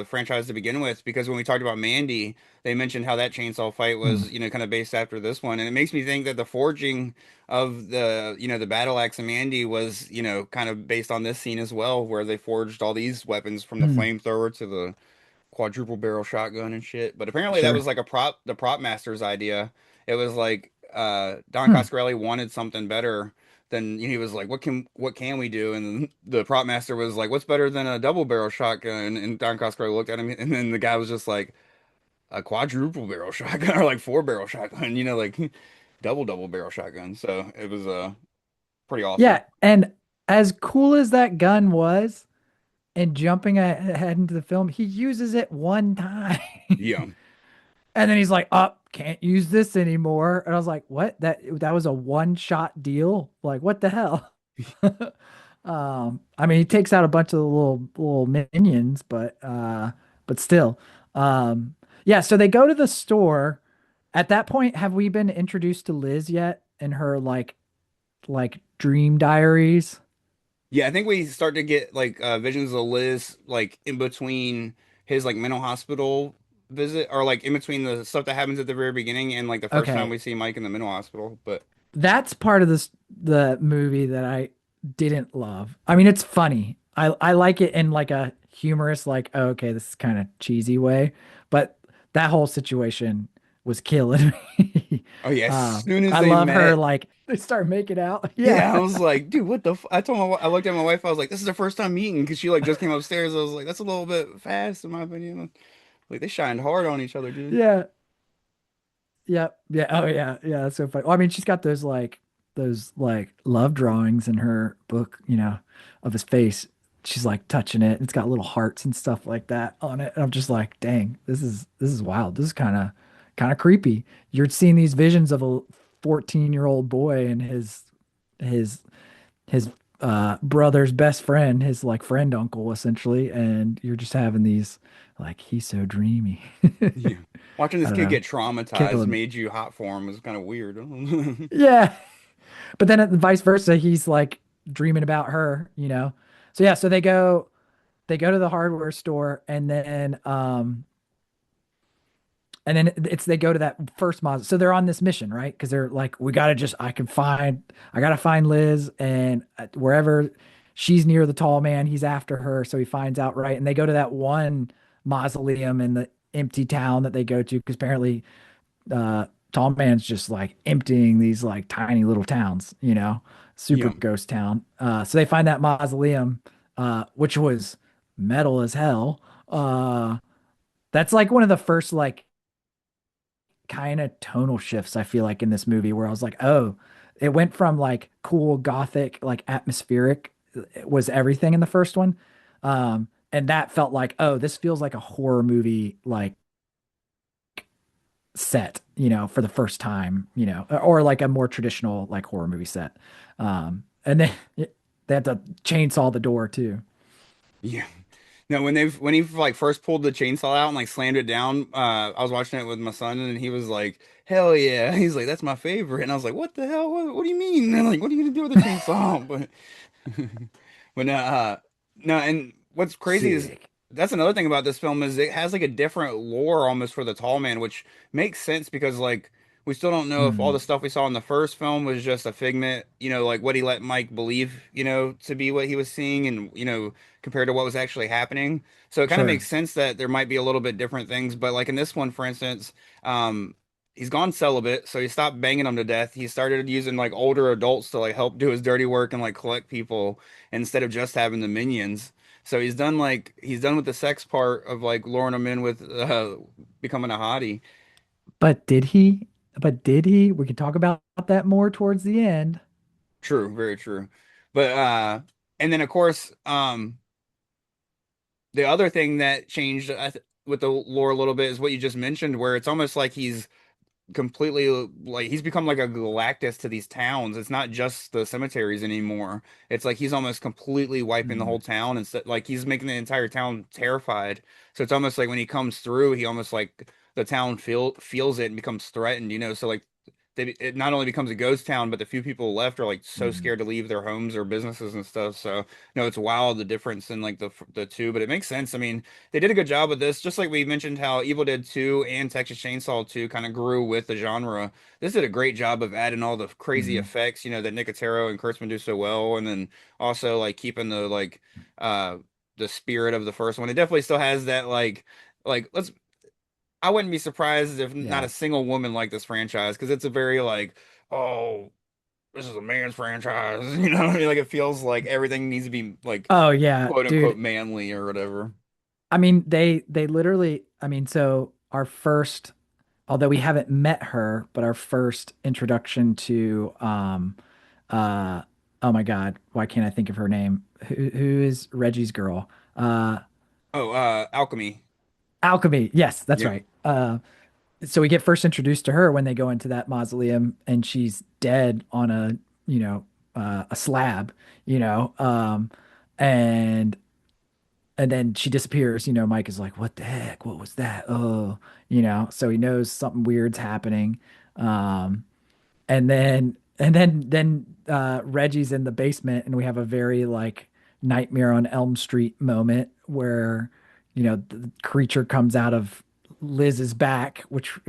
franchise to begin with because when we talked about Mandy, they mentioned how that chainsaw fight Hmm. was, kind of based after this one. And it makes me think that the forging of the battle axe and Mandy was, kind of based on this scene as well, where they forged all these weapons from the Hmm. flamethrower to the quadruple barrel shotgun and shit. But apparently that was Sure. like the prop master's idea. It was like Don Hmm. Coscarelli wanted something better than he was like, what can we do? And the prop master was like, what's better than a double barrel shotgun? And Don Coscarelli looked at him and then the guy was just like a quadruple barrel shotgun or like four barrel shotgun, like double barrel shotgun. So it was pretty awesome. Yeah, and as cool as that gun was, and jumping ahead into the film, he uses it one time. Yeah. And then he's like, "Oh, can't use this anymore." And I was like, "What? That was a one shot deal? Like, what the hell?" I mean, he takes out a bunch of the little minions, but still, um, yeah. So they go to the store. At that point, have we been introduced to Liz yet and her like dream diaries? Yeah, I think we start to get like visions of Liz like in between his like mental hospital visit or like in between the stuff that happens at the very beginning and like the first time Okay, we see Mike in the mental hospital. But that's part of the movie that I didn't love. I mean, it's funny. I like it in like a humorous, like, oh, okay, this is kind of cheesy way, but that whole situation was killing me. oh yeah, as soon as I they love her met, like they start making out. Yeah. yeah, I was like, dude, what the I told I looked at my wife, I was like, this is their first time meeting because she like just came upstairs. I was like, that's a little bit fast in my opinion. Like they shined hard on each other, dude. Yeah. Yeah, yeah, oh yeah, yeah. That's so funny. Well, I mean, she's got those like love drawings in her book, of his face. She's like touching it. It's got little hearts and stuff like that on it. And I'm just like, dang, this is wild. This is kind of creepy. You're seeing these visions of a 14-year-old boy and his his brother's best friend, his like friend uncle essentially, and you're just having these like he's so dreamy. Yeah. Watching I this don't kid know, get traumatized killing me. made you hot for him was kind of weird. Yeah. But then vice versa, he's like dreaming about her. So yeah, so they go to the hardware store and then it's they go to that first mod. So they're on this mission, right? Because they're like, I gotta find Liz and wherever she's near the tall man, he's after her. So he finds out, right? And they go to that one mausoleum in the empty town that they go to because apparently Tall Man's just like emptying these like tiny little towns, super Yeah. ghost town. So they find that mausoleum, which was metal as hell. That's like one of the first like kind of tonal shifts I feel like in this movie where I was like, oh, it went from like cool gothic, like atmospheric was everything in the first one. And that felt like, oh, this feels like a horror movie like set, for the first time, or like a more traditional like horror movie set. And then they had to chainsaw the door too. Yeah. No, when he like first pulled the chainsaw out and like slammed it down, I was watching it with my son and he was like, "Hell yeah!" He's like, "That's my favorite," and I was like, "What the hell? What do you mean?" And like, "What are you gonna do with a chainsaw?" But but no, and what's crazy is Sick. that's another thing about this film is it has like a different lore almost for the tall man, which makes sense because like we still don't know if all Mm, the stuff we saw in the first film was just a figment, like what he let Mike believe, to be what he was seeing and compared to what was actually happening. So it kind of sure. makes sense that there might be a little bit different things, but like in this one, for instance, he's gone celibate, so he stopped banging them to death. He started using like older adults to like help do his dirty work and like collect people instead of just having the minions. So he's done with the sex part of like luring them in with becoming a hottie. But did he? But did he? We can talk about that more towards the end. True, very true. But and then of course, the other thing that changed with the lore a little bit is what you just mentioned, where it's almost like he's completely like he's become like a Galactus to these towns. It's not just the cemeteries anymore. It's like he's almost completely wiping the Mm, whole town instead like he's making the entire town terrified. So it's almost like when he comes through, he almost like the town feels it and becomes threatened. So like it not only becomes a ghost town, but the few people left are like so mm, scared to leave their homes or businesses and stuff. So no, it's wild the difference in like the two, but it makes sense. I mean, they did a good job with this, just like we mentioned how Evil Dead 2 and Texas Chainsaw 2 kind of grew with the genre. This did a great job of adding all the crazy mm. effects, that Nicotero and Kurtzman do so well, and then also like keeping uh the spirit of the first one. It definitely still has that like let's I wouldn't be surprised if not Yeah. a single woman liked this franchise because it's a very like, oh, this is a man's franchise, what I mean? Like it feels like everything needs to be like Oh yeah, quote unquote dude. manly or whatever. I mean, they literally. I mean, so our first, although we haven't met her, but our first introduction to Oh my God, why can't I think of her name? Who is Reggie's girl? Oh, Alchemy. Alchemy. Yes, that's Yep. right. So we get first introduced to her when they go into that mausoleum, and she's dead on you know, a slab, you know, and and then she disappears. Mike is like, "What the heck? What was that?" Oh, so he knows something weird's happening. Um, and then Reggie's in the basement, and we have a very like Nightmare on Elm Street moment where the creature comes out of Liz's back, which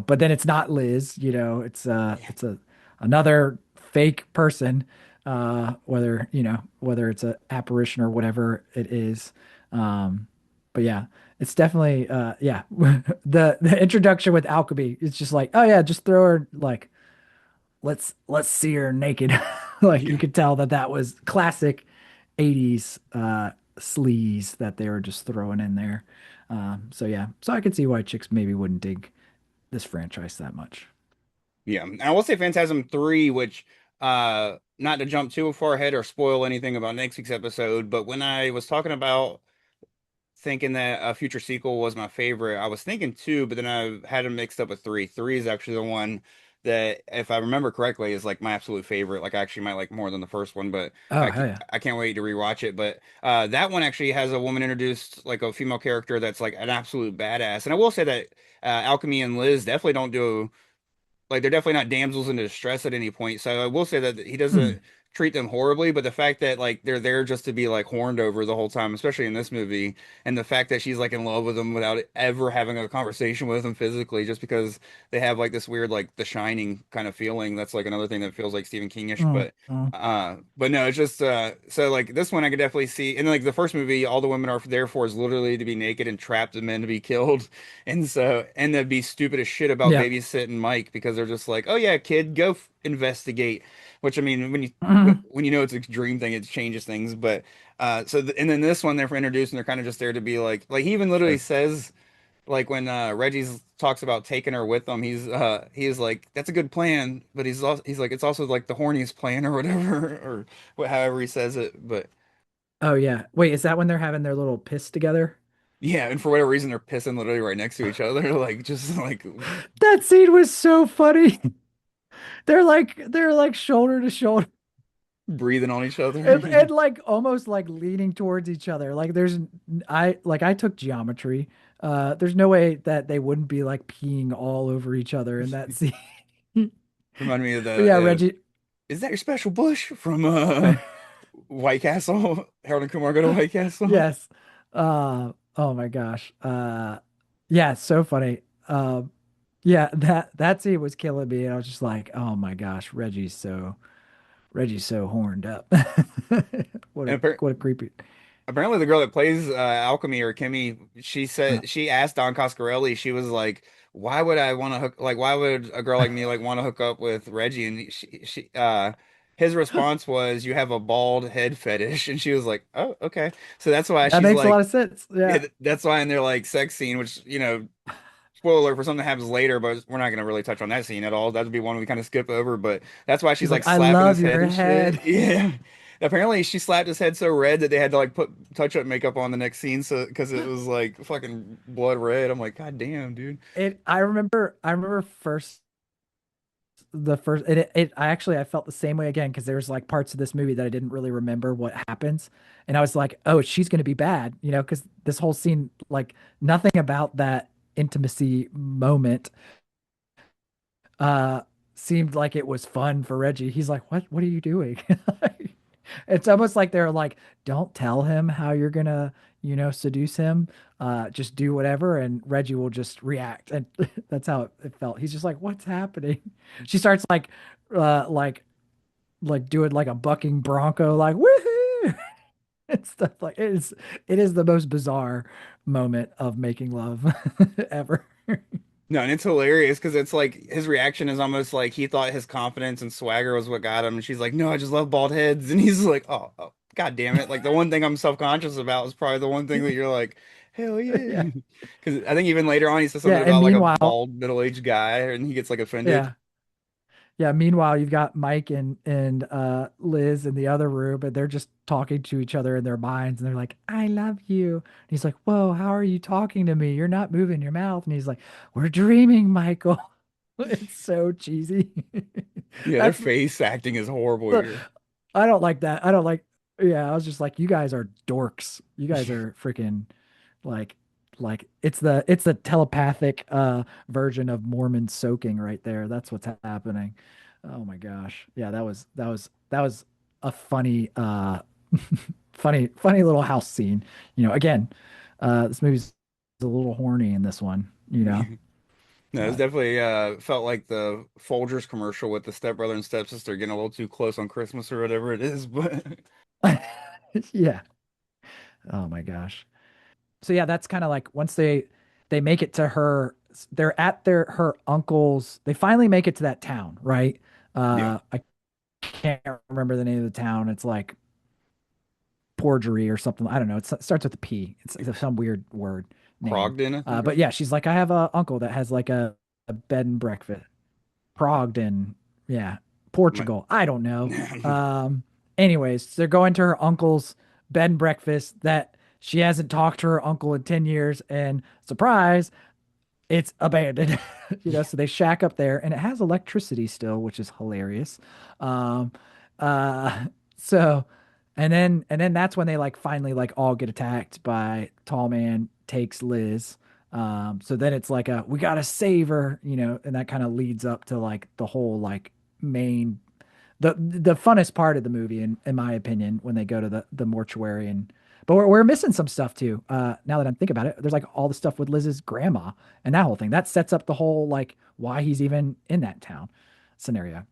but then it's not Liz. It's a another fake person, whether it's a apparition or whatever it is. But yeah, it's definitely yeah. The introduction with alchemy is just like, oh yeah, just throw her like, let's see her naked. Like you Yeah. could tell that was classic 80s sleaze that they were just throwing in there. So yeah, so I could see why chicks maybe wouldn't dig this franchise that much. Yeah. And I will say Phantasm 3, which not to jump too far ahead or spoil anything about next week's episode, but when I was talking about thinking that a future sequel was my favorite, I was thinking two, but then I had them mixed up with three. Three is actually the one that, if I remember correctly, is like my absolute favorite. Like I actually might like more than the first one, but Oh hell yeah. I can't wait to rewatch it. But that one actually has a woman introduced, like a female character that's like an absolute badass. And I will say that Alchemy and Liz definitely don't do, like, they're definitely not damsels in distress at any point. So I will say that he Hmm. doesn't treat them horribly, but the fact that like they're there just to be like horned over the whole time, especially in this movie, and the fact that she's like in love with him without ever having a conversation with him physically, just because they have like this weird like The Shining kind of feeling. That's like another thing that feels like Stephen Kingish, Mm, mm. but no, it's just so like this one I could definitely see. And like the first movie, all the women are there for is literally to be naked and trapped and men to be killed. And so, and they'd be stupid as shit about Yeah. babysitting Mike because they're just like, oh yeah, kid, go investigate. Which I mean, Mhm. when you know it's a dream thing, it changes things. But and then this one they're for introducing, they're kind of just there to be like he even literally says like when Reggie's talks about taking her with him, he's like, that's a good plan, but he's like, it's also like the horniest plan or whatever or however he says it. But Oh yeah. Wait, is that when they're having their little piss together? yeah, and for whatever reason they're pissing literally right next to each other, like just like That scene was so funny. They're like shoulder to shoulder. breathing on each other. And like almost like leaning towards each other. Like I took geometry. There's no way that they wouldn't be like peeing all over each other in that scene. Remind me of But yeah, the Reggie. is that your special bush from White Castle? Harold and Kumar go to White Castle. Yes. Oh my gosh. Yeah, so funny. Yeah, that scene was killing me, and I was just like, oh my gosh, Reggie's so horned up. What a And appar- what a creepy. apparently the girl that plays Alchemy or Kimmy, she Uh, said she asked Don Coscarelli, she was like, why would I want to hook like why would a girl like me like want to hook up with Reggie? And she his response was, you have a bald head fetish. And she was like, oh, okay. So that's why that she's makes a lot like, of sense. yeah, Yeah. that's why in their like sex scene, which spoiler alert for something that happens later, but we're not going to really touch on that scene at all. That'd be one we kind of skip over, but that's why she's She's like like, I slapping love his head your and shit. head. Yeah. Apparently she slapped his head so red that they had to like put touch up makeup on the next scene so because it was like fucking blood red. I'm like, God damn, dude. I remember I felt the same way again because there's like parts of this movie that I didn't really remember what happens. And I was like, oh, she's gonna be bad, because this whole scene, like nothing about that intimacy moment uh seemed like it was fun for Reggie. He's like, what are you doing? It's almost like they're like, don't tell him how you're gonna, seduce him. Just do whatever, and Reggie will just react. And that's how it felt. He's just like, what's happening? She starts uh, like, like doing like a bucking bronco, like woohoo and stuff. Like it is the most bizarre moment of making love ever. No, and it's hilarious because it's like his reaction is almost like he thought his confidence and swagger was what got him. And she's like, no, I just love bald heads. And he's like, oh, God damn it. Like the one thing I'm self-conscious about is probably the one thing that you're like, hell yeah. Yeah, Because I think even later on he says yeah. something And about like a meanwhile, bald middle-aged guy and he gets like offended. yeah. Yeah, meanwhile, you've got Mike and Liz in the other room, and they're just talking to each other in their minds, and they're like, "I love you." And he's like, "Whoa, how are you talking to me? You're not moving your mouth." And he's like, "We're dreaming, Michael." It's so cheesy. Yeah, their That's face acting is horrible here. I don't like that. I don't like. Yeah, I was just like, you guys are dorks. You guys are freaking like it's the telepathic version of Mormon soaking right there. That's what's happening. Oh my gosh. Yeah, that was a funny funny little house scene. Again, this movie's a little horny in this one, No, it's but definitely felt like the Folgers commercial with the stepbrother and stepsister getting a little too close on Christmas or whatever it is. But yeah. Oh my gosh. So yeah, that's kind of like once they make it to her, they're at her uncle's. They finally make it to that town, right? yeah, I can't remember the name of the town. It's like Porgery or something. I don't know. It starts with a P. It's some weird word name. Progden, I think it But was. yeah, she's like, I have a uncle that has like a bed and breakfast. Progden, yeah, My- Portugal. I don't know. Anyways, they're going to her uncle's bed and breakfast that she hasn't talked to her uncle in 10 years, and surprise, it's abandoned. So they shack up there, and it has electricity still, which is hilarious. Um, uh, so, and then that's when they like finally like all get attacked by Tall Man takes Liz. So then it's like we gotta save her, and that kind of leads up to like the whole like main the funnest part of the movie in my opinion when they go to the mortuary. And but we're missing some stuff too. Now that I'm thinking about it, there's like all the stuff with Liz's grandma and that whole thing that sets up the whole like why he's even in that town scenario.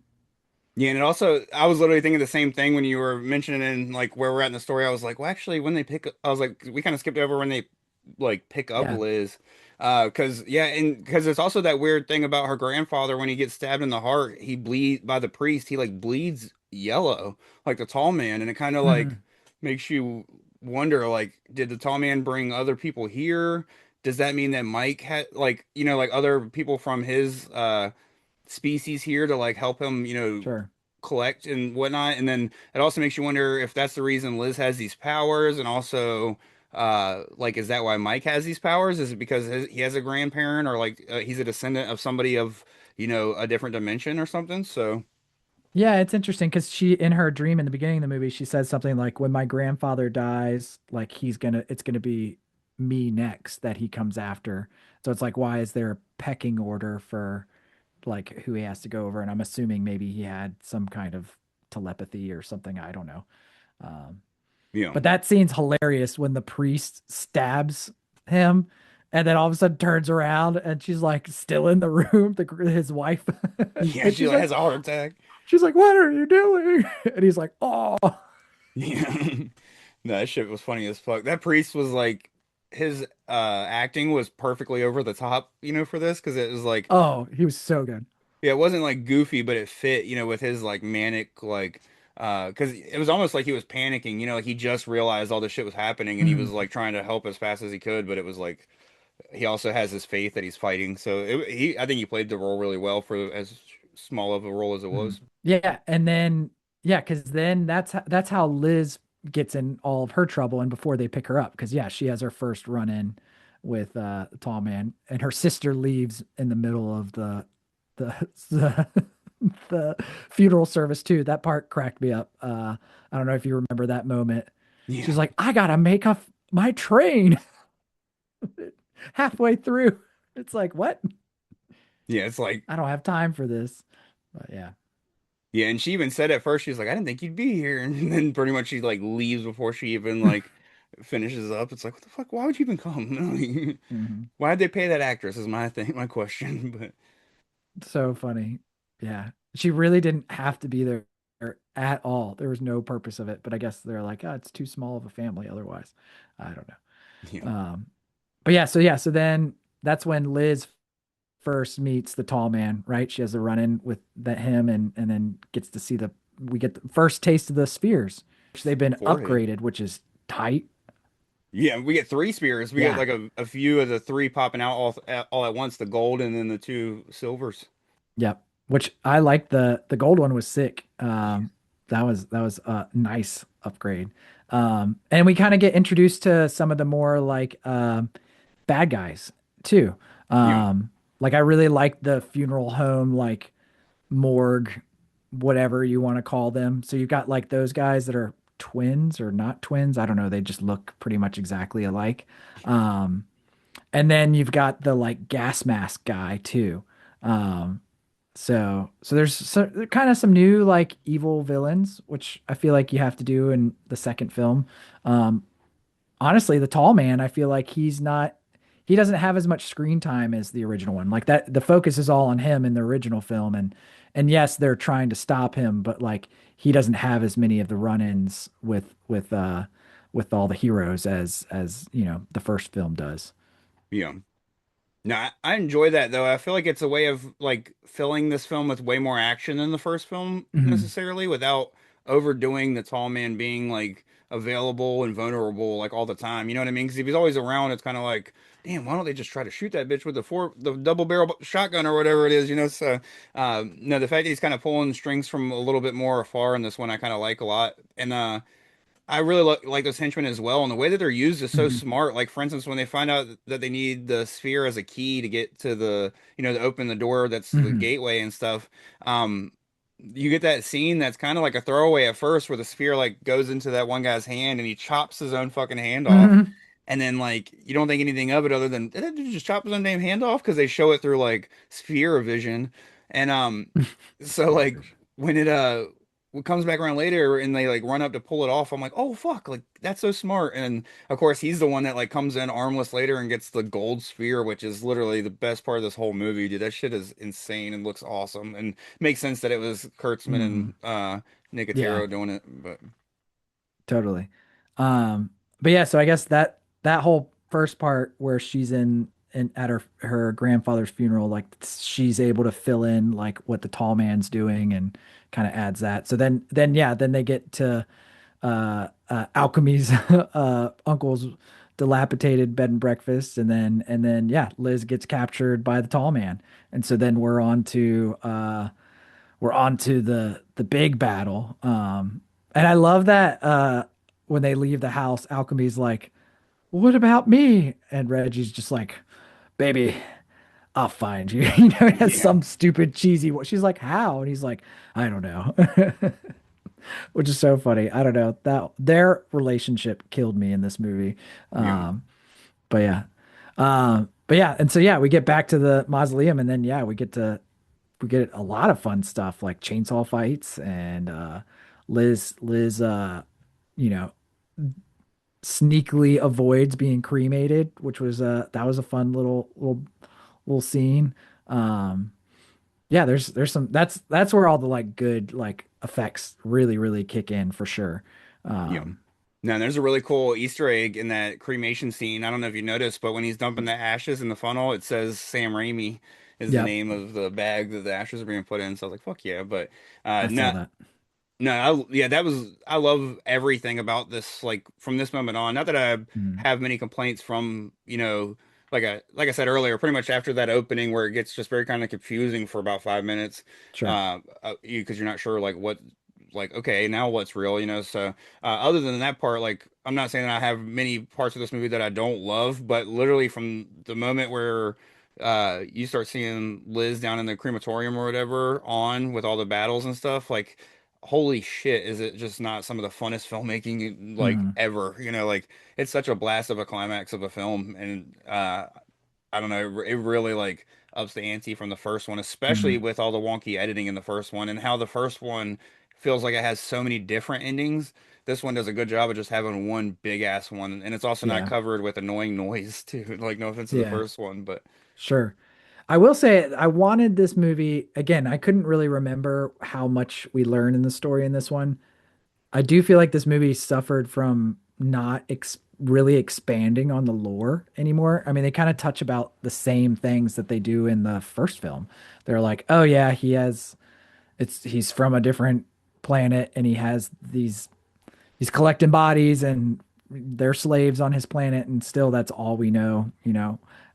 Yeah, and it also, I was literally thinking the same thing when you were mentioning like where we're at in the story. I was like, well, actually, when they pick, I was like, we kind of skipped over when they like pick up Yeah. Liz, because yeah, and because there's also that weird thing about her grandfather when he gets stabbed in the heart, he bleed by the priest, he like bleeds yellow like the tall man, and it kind of like Hmm. makes you wonder, like, did the tall man bring other people here? Does that mean that Mike had like like other people from his species here to like help him, Sure. collect and whatnot. And then it also makes you wonder if that's the reason Liz has these powers, and also like is that why Mike has these powers? Is it because he has a grandparent, or like he's a descendant of somebody of a different dimension or something? So Yeah, it's interesting because she, in her dream in the beginning of the movie, she says something like, "When my grandfather dies, like it's gonna be me next that he comes after." So it's like, why is there a pecking order for like who he has to go over? And I'm assuming maybe he had some kind of telepathy or something. I don't know. Um, yeah. but that scene's hilarious when the priest stabs him and then all of a sudden turns around and she's like still in the room, his wife. Yeah, And she like has a heart attack. she's like, "What are you doing?" And he's like, "Oh, Yeah. No, that shit was funny as fuck. That priest was like his acting was perfectly over the top, for this, because it was like, oh, he was so good." yeah, it wasn't like goofy, but it fit, with his like manic, like, because it was almost like he was panicking, like he just realized all this shit was happening and he was Mhm. like trying to help as fast as he could, but it was like he also has his faith that he's fighting. So I think he played the role really well for as small of a role as it Mhm. was. Yeah, and then yeah, because then that's how Liz gets in all of her trouble, and before they pick her up, because yeah, she has her first run in with Tall Man, and her sister leaves in the middle of the the, the funeral service too. That part cracked me up. I don't know if you remember that moment. Yeah, She's like, "I gotta make up my train halfway through." It's like, what? yeah, it's like, I don't have time for this. But yeah. yeah, and she even said at first she was like, I didn't think you'd be here, and then pretty much she like leaves before she even like finishes up. It's like, what the fuck? Why would you even come? Mhm. Why'd they pay that actress? Is my thing, my question. But So funny. Yeah. She really didn't have to be there at all. There was no purpose of it, but I guess they're like, oh, it's too small of a family otherwise. I don't know. yeah, But yeah, so then that's when Liz first meets the tall man, right? She has a run-in with him and then gets to see we get the first taste of the spheres, which they've been forehead. upgraded, which is tight. Yeah, we get three spears. We get Yeah. like a few of the three popping out all at once, the gold and then the two silvers. Yep. which I like the gold one was sick. That was a nice upgrade. And we kind of get introduced to some of the more like bad guys too. Yeah. Like I really like the funeral home, like morgue, whatever you want to call them. So you've got like those guys that are twins or not twins. I don't know. They just look pretty much exactly alike. Um, and then you've got the like gas mask guy too. Um, so there's kind of some new like evil villains, which I feel like you have to do in the second film. Um, Honestly, the tall man, I feel like he doesn't have as much screen time as the original one. Like that, the focus is all on him in the original film, and yes, they're trying to stop him, but like he doesn't have as many of the run-ins with all the heroes as the first film does. Yeah. No, I enjoy that though. I feel like it's a way of like filling this film with way more action than the first film Hmm. necessarily without overdoing the tall man being like available and vulnerable like all the time. You know what I mean? Because if he's always around, it's kind of like, damn, why don't they just try to shoot that bitch with the double barrel shotgun or whatever it is, you know? So, no, the fact that he's kind of pulling strings from a little bit more afar in this one, I kind of like a lot. And I really like those henchmen as well, and the way that they're used is so Hmm. smart. Like for instance, when they find out that they need the sphere as a key to get to to open the door that's the Hmm. gateway and stuff, um, you get that scene that's kind of like a throwaway at first, where the sphere like goes into that one guy's hand and he chops his own fucking hand off, Hmm. and then like you don't think anything of it other than did that dude just chop his own damn hand off because they show it through like sphere vision, and so like when it comes back around later and they like run up to pull it off, I'm like, oh fuck, like that's so smart. And of course, he's the one that like comes in armless later and gets the gold sphere, which is literally the best part of this whole movie, dude. That shit is insane and looks awesome, and makes sense that it was Kurtzman Hmm. and Yeah. Nicotero doing it. But Totally. But yeah, so I guess that whole first part where she's in at her grandfather's funeral, like she's able to fill in like what the tall man's doing and kind of adds that. So then yeah, then they get to Alchemy's uncle's dilapidated bed and breakfast, and then yeah, Liz gets captured by the tall man, and so then we're on to the big battle. And I love that when they leave the house, Alchemy's like, "What about me?" And Reggie's just like, "Baby, I'll find you." It has yeah, some stupid cheesy. She's like, "How?" And he's like, "I don't know," which is so funny. I don't know that their relationship killed me in this movie. yeah, But yeah, but yeah, and so yeah, we get back to the mausoleum, and then yeah, we get a lot of fun stuff like chainsaw fights and Liz you know sneakily avoids being cremated, which was that was a fun little scene. Um yeah, there's some that's where all the like good like effects really kick in for sure. yeah. Um No, there's a really cool Easter egg in that cremation scene. I don't know if you noticed, but when he's dumping the ashes in the funnel, it says Sam Raimi is the yep, name of the bag that the ashes are being put in. So I was like, fuck yeah. But I saw no, that. no, yeah, I love everything about this, like from this moment on. Not that I Mm, have many complaints from, like I said earlier, pretty much after that opening where it gets just very kind of confusing for about 5 minutes, sure. because you're not sure like what, like okay, now what's real, So other than that part, like I'm not saying that I have many parts of this movie that I don't love, but literally from the moment where you start seeing Liz down in the crematorium or whatever on with all the battles and stuff, like holy shit, is it just not some of the funnest filmmaking like Mm, ever? Like it's such a blast of a climax of a film, and I don't know, it really like ups the ante from the first one, especially mm, with all the wonky editing in the first one and how the first one feels like it has so many different endings. This one does a good job of just having one big ass one, and it's also not yeah, covered with annoying noise too. Like no offense to the yeah, first one, but sure. I will say I wanted this movie again. I couldn't really remember how much we learn in the story in this one. I do feel like this movie suffered from not really expanding on the lore anymore. I mean, they kind of touch about the same things that they do in the first film. They're like, "Oh yeah, he's from a different planet and he's collecting bodies and they're slaves on his planet and still that's all we know,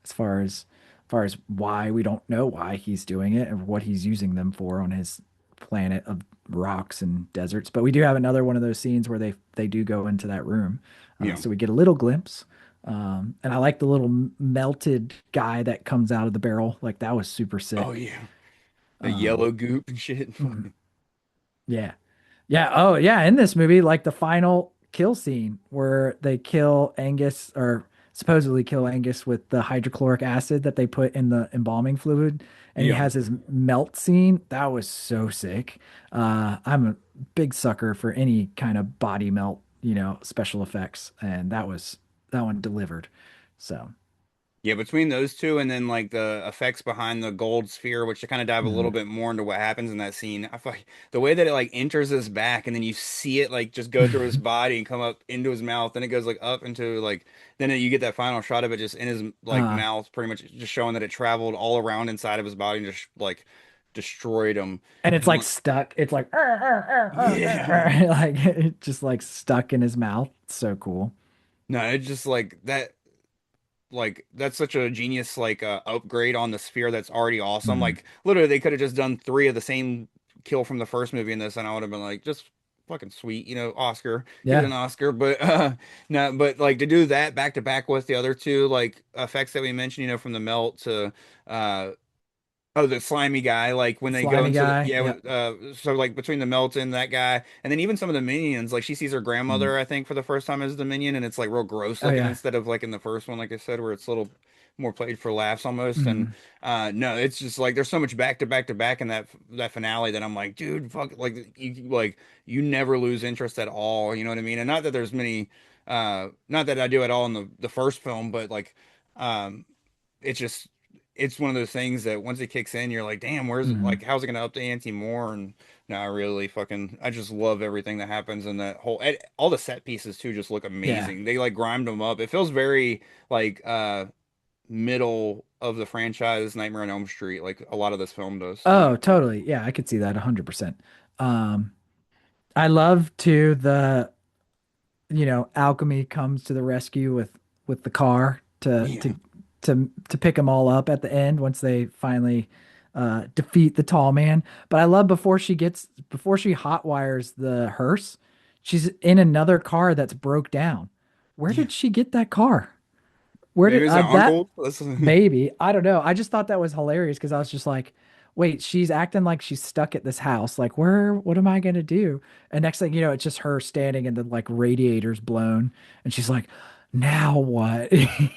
as far as far as why, we don't know why he's doing it and what he's using them for on his planet of rocks and deserts. But we do have another one of those scenes where they do go into that room, Yeah. so we get a little glimpse. And I like the little melted guy that comes out of the barrel. Like that was super Oh sick. yeah. The Um, yellow goop and shit. mhm. Yeah. Yeah. Oh, yeah. In this movie, like the final kill scene where they kill Angus or supposedly kill Angus with the hydrochloric acid that they put in the embalming fluid, and he Yeah. has his melt scene. That was so sick. I'm a big sucker for any kind of body melt, special effects, and that one delivered. So, Yeah, between those two and then like the effects behind the gold sphere, which to kind of dive a little mhm. bit more into what happens in that scene, I feel like the way that it like enters his back and then you see it like just go through his body and come up into his mouth, then it goes like up into like then you get that final shot of it just in his like uh, mouth, pretty much just showing that it traveled all around inside of his body and just like destroyed him. and it's And like like, stuck. It's like yeah. like it just like stuck in his mouth. So cool. No, it's just like that. Like that's such a genius like upgrade on the sphere that's already awesome. Mhm. Like literally they could have just done three of the same kill from the first movie in this and I would have been like just fucking sweet, Oscar. Give it Yeah. an Oscar. But no, but like to do that back to back with the other two like effects that we mentioned, from the melt to uh oh, the slimy guy, like when they go Slimy into the guy. yeah, Yep. so like between the Melton, that guy, and then even some of the minions, like she sees her Mm. grandmother, I think, for the first time as the minion, and it's like real gross Oh looking yeah. instead of like in the first one, like I said, where it's a little more played for laughs almost. And Mhm. no, it's just like there's so much back to back to back in that finale that I'm like, dude, fuck, you never lose interest at all, you know what I mean? And not that there's many, not that I do at all in the first film, but like. Um, it's just it's one of those things that once it kicks in, you're like, damn, where's Mhm. like how's it gonna up the ante more? And no, I just love everything that happens in that whole all the set pieces too just look Yeah. amazing. They like grimed them up. It feels very like middle of the franchise Nightmare on Elm Street, like a lot of this film does to Oh, me. totally. Yeah, I could see that 100%. Um, I love too alchemy comes to the rescue with the car to Yeah. to pick them all up at the end once they finally defeat the tall man. But I love before she hot wires the hearse, she's in another car that's broke down. Where Yeah. did she get that car? Where Maybe did it's an that uncle. That's maybe? I don't know. I just thought that was hilarious because I was just like, wait, she's acting like she's stuck at this house. Like, what am I gonna do? And next thing you know, it's just her standing and the like radiators blown, and she's like, now what? it,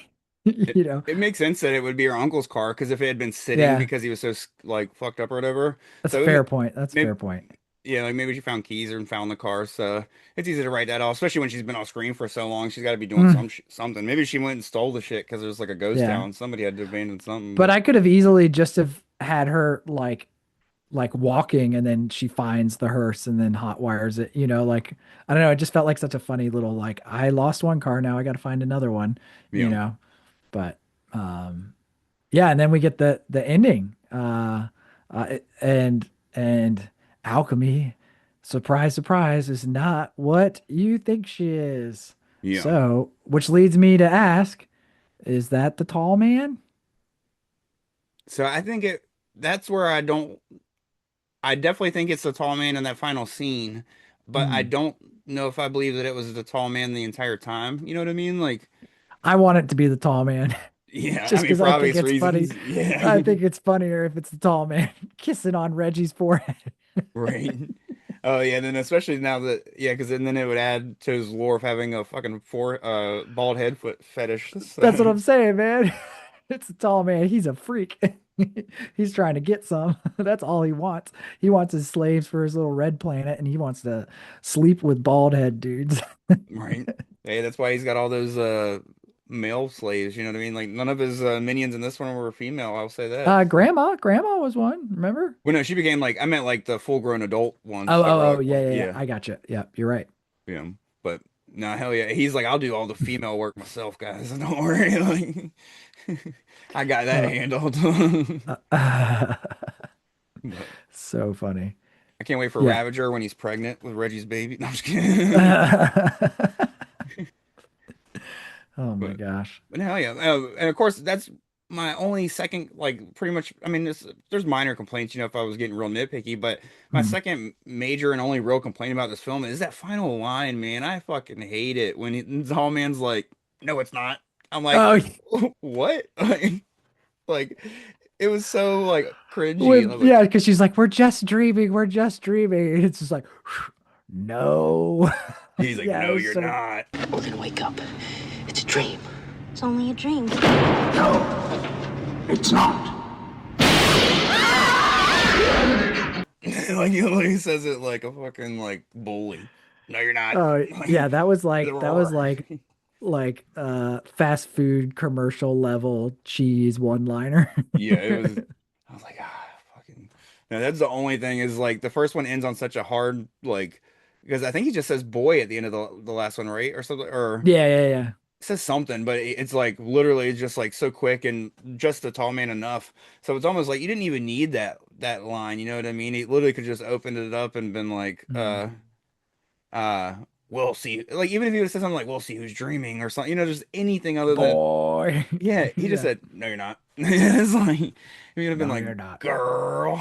You know? it makes sense that it would be her uncle's car because if it had been sitting Yeah, because he was so like fucked up or whatever. that's a So fair point. That's a maybe fair point. yeah, like maybe she found keys or found the car, so it's easy to write that off. Especially when she's been off screen for so long, she's got to be doing Mm, something. Maybe she went and stole the shit because there's like a ghost yeah, town. Somebody had to abandon something, but but I could have easily just have had her like walking and then she finds the hearse and then hot wires it, like I don't know, it just felt like such a funny little like I lost one car, now I got to find another one, you yeah, know. But um yeah, and then we get the ending. And alchemy, surprise surprise, is not what you think she is. yeah. So, which leads me to ask, is that the tall man? So I think that's where I don't. I definitely think it's the tall man in that final scene, but I Hmm. don't know if I believe that it was the tall man the entire time. You know what I mean? Like, I want it to be the tall man. yeah, I Just mean because for I think obvious it's funny. reasons. Yeah, I think it's funnier if it's the tall man kissing on Reggie's forehead. right. Oh yeah, then especially now that yeah, because then it would add to his lore of having a fucking bald head foot fetish. That's what So, I'm saying, man. It's a tall man. He's a freak. He's trying to get some. That's all he wants. He wants his slaves for his little red planet, and he wants to sleep with bald head dudes. right. Hey, that's why he's got all those male slaves. You know what I mean? Like none of his minions in this one were female. I'll say that. So. Grandma was one. Remember? Well, no, she became like I meant like the full grown adult ones Oh, that were oh, oh, like yeah, yeah, yeah. yeah, I got you. Yeah, you're right. yeah. But no, hell yeah. He's like, I'll do all the female work myself, guys. Don't worry. Like I got that Uh, handled. uh, But so funny. I can't wait for Yeah. Ravager when he's pregnant with Reggie's baby. No, I'm just kidding. Oh my But gosh. but hell yeah. And of course that's my only second, like, pretty much, I mean, there's minor complaints, if I was getting real nitpicky, but my Mm. second major and only real complaint about this film is that final line, man. I fucking hate it when Tall Man's like, no, it's not. I'm like, Oh, what? Like, it was so like cringy. I with was like, yeah, because she's like, we're just dreaming. And it's just like, no. he's like, Yeah, it no, was you're so. not. We're gonna wake up. It's a dream. It's only a dream. It's not. Like he literally says it like a fucking like bully. No, you're not. Oh yeah, that was The like roar. like fast food commercial level cheese one liner. Yeah, it was. I was like, fucking. No, that's the only thing is like the first one ends on such a hard like because I think he just says boy at the end of the last one, right? Or something, or Yeah, yeah, yeah. it says something, but it's like literally just like so quick and just the tall man enough. So it's almost like you didn't even need that line. You know what I mean? He literally could just opened it up and been like, Mm. uh, we'll see. Like even if he would have said something like, we'll see who's dreaming or something, just anything other than Boy. yeah, he just Yeah. said, no, you're not. It's like he would have been No, like, you're not. girl.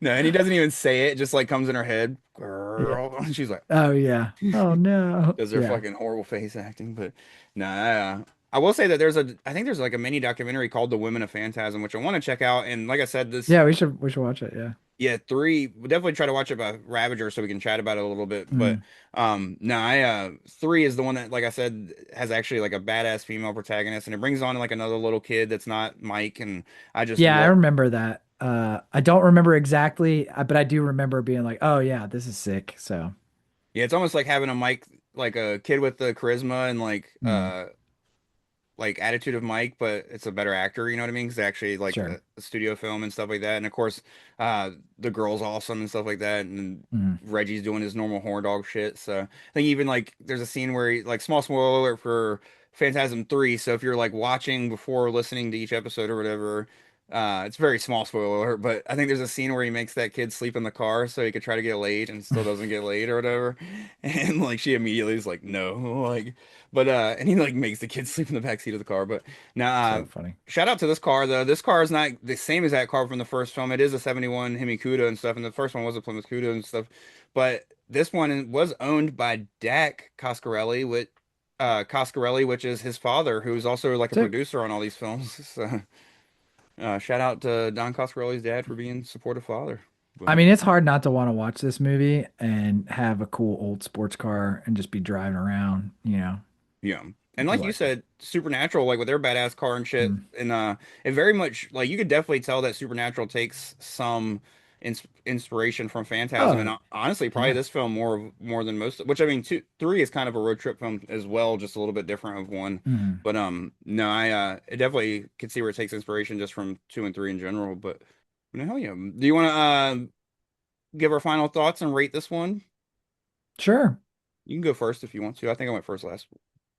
No, and he doesn't even say it, just like comes in her head, Yeah. girl. And she's like, Oh yeah. Oh no. does their Yeah. fucking horrible face acting. But no, I will say that I think there's like a mini documentary called The Women of Phantasm, which I want to check out. And like I said, Yeah, we should watch it. Yeah. yeah, three, we'll definitely try to watch it by Ravager so we can chat about it a little bit. But Mm. no, three is the one that, like I said, has actually like a badass female protagonist, and it brings on like another little kid that's not Mike, and I just Yeah, I love. remember that. I don't remember exactly, but I do remember being like, "Oh yeah, this is sick." So, Yeah, it's almost like having a Mike, like a kid with the charisma and mm, like attitude of Mike, but it's a better actor. You know what I mean? Because actually like sure. a studio film and stuff like that. And of course, the girl's awesome and stuff like that. And Mm. Reggie's doing his normal horror dog shit. So I think even like there's a scene where he, like small spoiler alert for Phantasm 3. So if you're like watching before listening to each episode or whatever. It's very small spoiler alert, but I think there's a scene where he makes that kid sleep in the car so he could try to get laid and still doesn't get laid or whatever. And like she immediately is like, no, like but and he like makes the kid sleep in the back seat of the car. But now, So funny. shout out to this car though. This car is not the same as that car from the first film. It is a '71 Hemi Cuda and stuff, and the first one was a Plymouth Cuda and stuff. But this one was owned by Dak Coscarelli, which is his father, who's also like a Sick. producer on all these films. So, shout out to Don Coscarelli's dad for being supportive father. I But mean, it's hard not to want to watch this movie and have a cool old sports car and just be driving around, yeah. And You like you like it. said, Supernatural, like with their badass car and shit, Mm. and it very much like you could definitely tell that Supernatural takes some inspiration from Phantasm, and Oh, honestly, probably yeah. this film more than most. Which I mean, two, three is kind of a road trip film as well, just a little bit different of one. Mm. But no, I it definitely could see where it takes inspiration just from two and three in general. But hell yeah, do you want to give our final thoughts and rate this one? Sure. You can go first if you want to. I think I went first last.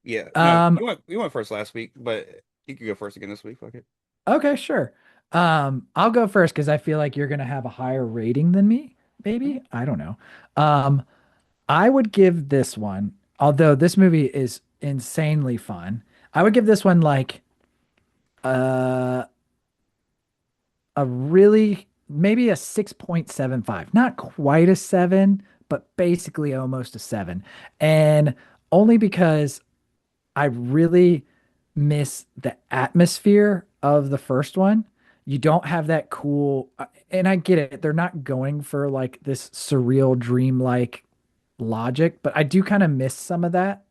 Yeah, no, Um, you went first last week, but you could go first again this week. Fuck it. okay, sure. I'll go first because I feel like you're gonna have a higher rating than me, maybe. I don't know. Um, I would give this one, although this movie is insanely fun, I would give this one like uh a really maybe a 6.75. Not quite a 7, but basically almost a 7. And only because I really miss the atmosphere of the first one. You don't have that cool, and I get it. They're not going for like this surreal, dreamlike logic, but I do kind of miss some of that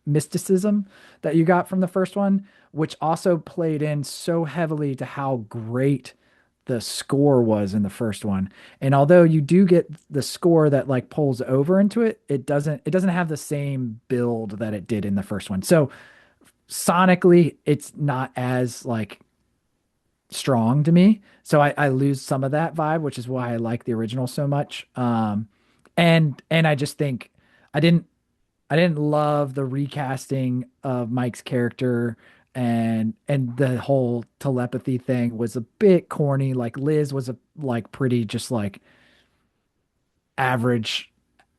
mysticism that you got from the first one, which also played in so heavily to how great the score was in the first one. And although you do get the score that like pulls over into it, it doesn't have the same build that it did in the first one. So sonically, it's not as like strong to me. So I lose some of that vibe, which is why I like the original so much. And I just think I didn't I didn't love the recasting of Mike's character, and the whole telepathy thing was a bit corny. Like Liz was a like pretty just like average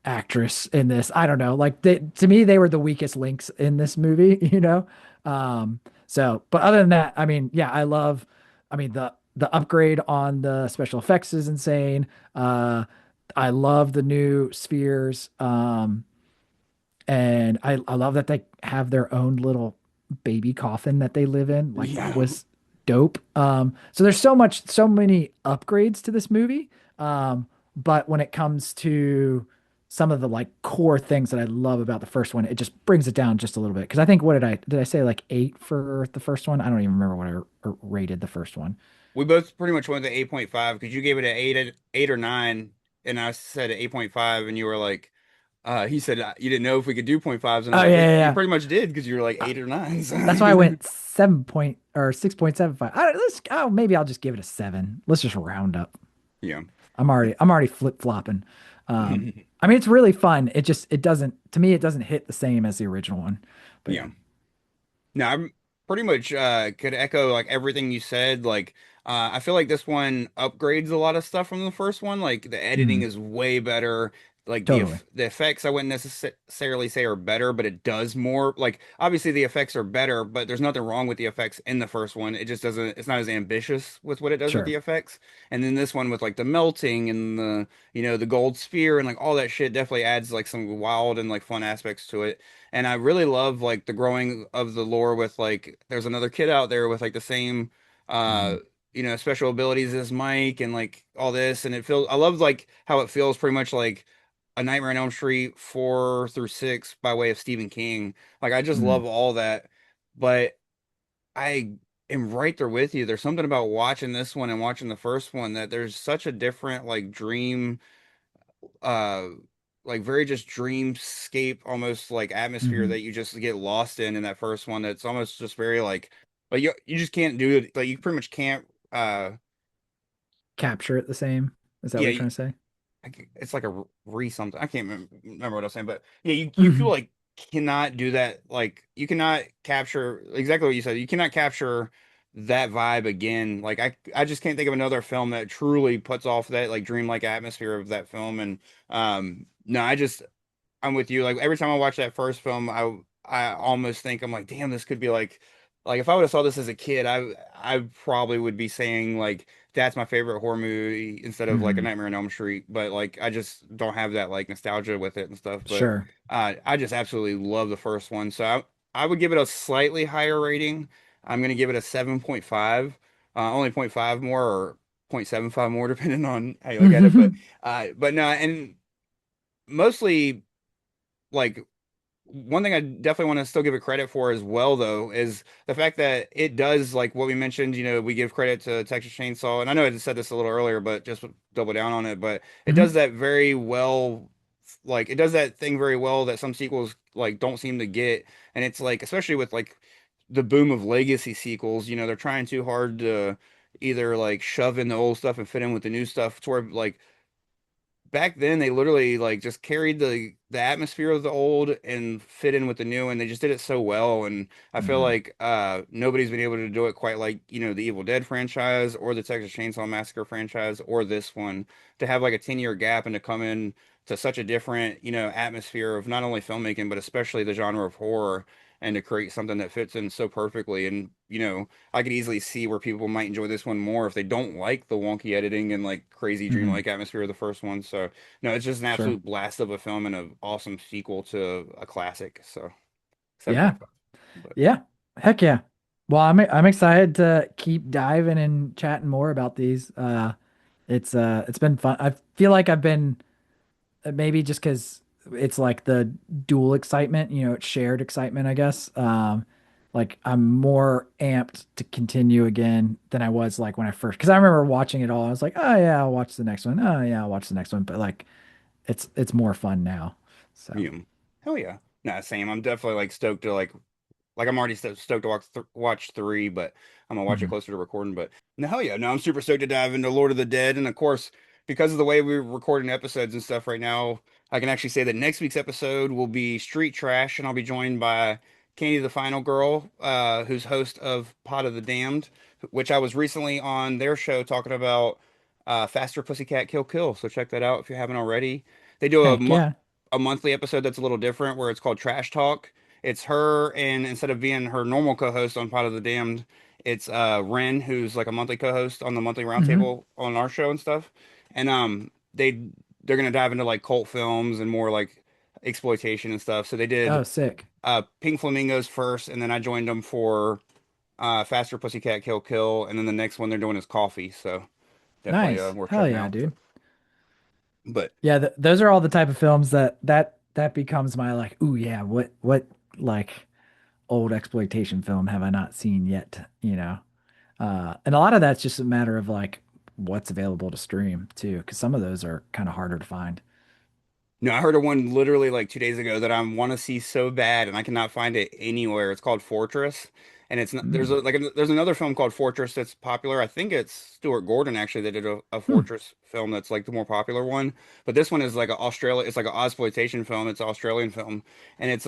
actress in this. I don't know. Like to me, they were the weakest links in this movie, you know? So, but other than that, I mean, yeah, I mean, the upgrade on the special effects is insane. I love the new spheres. And I love that they have their own little baby coffin that they live in. Like that Yeah. was dope. So there's so many upgrades to this movie. But when it comes to some of the like core things that I love about the first one, it just brings it down just a little bit. Because I think what did I say like 8 for the first one? I don't even remember what I rated the first one. We both pretty much went to 8.5 because you gave it an 8 or 9, and I said 8.5, and you were like, he said you didn't know if we could do point fives, and I Oh was like, yeah, well, yeah, you yeah. pretty much did because you were like Uh, 8 or 9. So That's why I went 7 point or 6.75. Maybe I'll just give it a 7. Let's just round up. yeah. I'm already flip-flopping. I mean, it's really fun. It doesn't, to me, it doesn't hit the same as the original one. But yeah. Yeah. No, I'm pretty much could echo like everything you said. Like I feel like this one upgrades a lot of stuff from the first one. Like the editing Mhm. is way better. Like Totally. the effects I wouldn't necessarily say are better, but it does more. Like obviously the effects are better, but there's nothing wrong with the effects in the first one. It just doesn't it's not as ambitious with what it does with Sure. the effects. And then this one with like the melting and the the gold sphere and like all that shit definitely adds like some wild and like fun aspects to it. And I really love like the growing of the lore with like there's another kid out there with like the same uh Mhm. special abilities as Mike and like all this, and it feels I love like how it feels pretty much like a Nightmare on Elm Street 4 through 6 by way of Stephen King. Like I just love Mhm. all that. But I am right there with you. There's something about watching this one and watching the first one that there's such a different like dream uh like very just dreamscape almost like atmosphere Mhm. that you just get lost in that first one. That's almost just very like you just can't do it. Like you pretty much can't Capture it the same. Is that what yeah you're trying to say? it's like a re something. I can't remember what I was saying, but yeah, you feel Mhm. like cannot do that. Like you cannot capture exactly what you said. You cannot capture that vibe again. Like I just can't think of another film that truly puts off that like dreamlike atmosphere of that film. And no, I'm with you. Like every time I watch that first film, I almost think I'm like, damn, this could be like if I would have saw this as a kid, I probably would be saying like that's my favorite horror movie instead of like a Mhm. Nightmare on Elm Street. But like I just don't have that like nostalgia with it and stuff. But Sure. I just absolutely love the first one. So I would give it a slightly higher rating. I'm gonna give it a 7.5. Only point 0.5 more or 0.75 more depending on how you look at it. But no, and mostly like one thing I definitely want to still give it credit for as well, though, is the fact that it does like what we mentioned. We give credit to Texas Chainsaw, and I know I said this a little earlier, but just double down on it. But it does Mhm. that very well. Like it does that thing very well that some sequels like don't seem to get, and it's like especially with like the boom of legacy sequels. They're trying too hard to either like shove in the old stuff and fit in with the new stuff to where like back then they literally like just carried the atmosphere of the old and fit in with the new, and they just did it so well. And I feel Mhm. like nobody's been able to do it quite like the Evil Dead franchise or the Texas Chainsaw Massacre franchise or this one, to have like a 10-year gap and to come in to such a different atmosphere of not only filmmaking but especially the genre of horror, and to create something that fits in so perfectly. And I could easily see where people might enjoy this one more if they don't like the wonky editing and like crazy Mhm. dreamlike atmosphere of the first one. So no, it's just an Sure. absolute blast of a film and an awesome sequel to a classic. So Yeah. 7.5. But Yeah. Heck yeah. Well, I'm excited to keep diving and chatting more about these. It's been fun. I feel like I've been maybe just because it's like the dual excitement, it's shared excitement, I guess. Like I'm more amped to continue again than I was like when I first, because I remember watching it all. I was like, oh yeah, I'll watch the next one. Oh yeah, I'll watch the next one. But like, it's more fun now. So, yeah, hell yeah. Nah, same. I'm definitely like stoked to like I'm already stoked to watch 3, but I'm gonna watch it mhm. closer to recording. But no, hell yeah, no, I'm super stoked to dive into Lord of the Dead, and of course, because of the way we're recording episodes and stuff right now, I can actually say that next week's episode will be Street Trash, and I'll be joined by Candy the Final Girl, who's host of Pot of the Damned, which I was recently on their show talking about Faster Pussycat Kill Kill. So check that out if you haven't already. They do a Heck yeah. a monthly episode that's a little different where it's called Trash Talk. It's her, and instead of being her normal co-host on Pot of the Damned, it's Ren, who's like a monthly co-host on the monthly Hmm. roundtable on our show and stuff. And they're gonna dive into like cult films and more like exploitation and stuff. So they Oh, did sick. Pink Flamingos first, and then I joined them for Faster Pussycat Kill Kill, and then the next one they're doing is Coffee. So definitely Nice. worth Hell checking yeah, out. So, dude. but Yeah, those are all the type of films that becomes my like, ooh yeah, what like old exploitation film have I not seen yet, you know? And a lot of that's just a matter of like what's available to stream too, because some of those are kind of harder to find. no, I heard of one literally like 2 days ago that I want to see so bad, and I cannot find it anywhere. It's called Fortress, and it's not, Mm. there's another film called Fortress that's popular. I think it's Stuart Gordon actually that did a Hmm. Fortress film that's like the more popular one. But this one is like it's like an Ausploitation film. It's an Australian film, and it's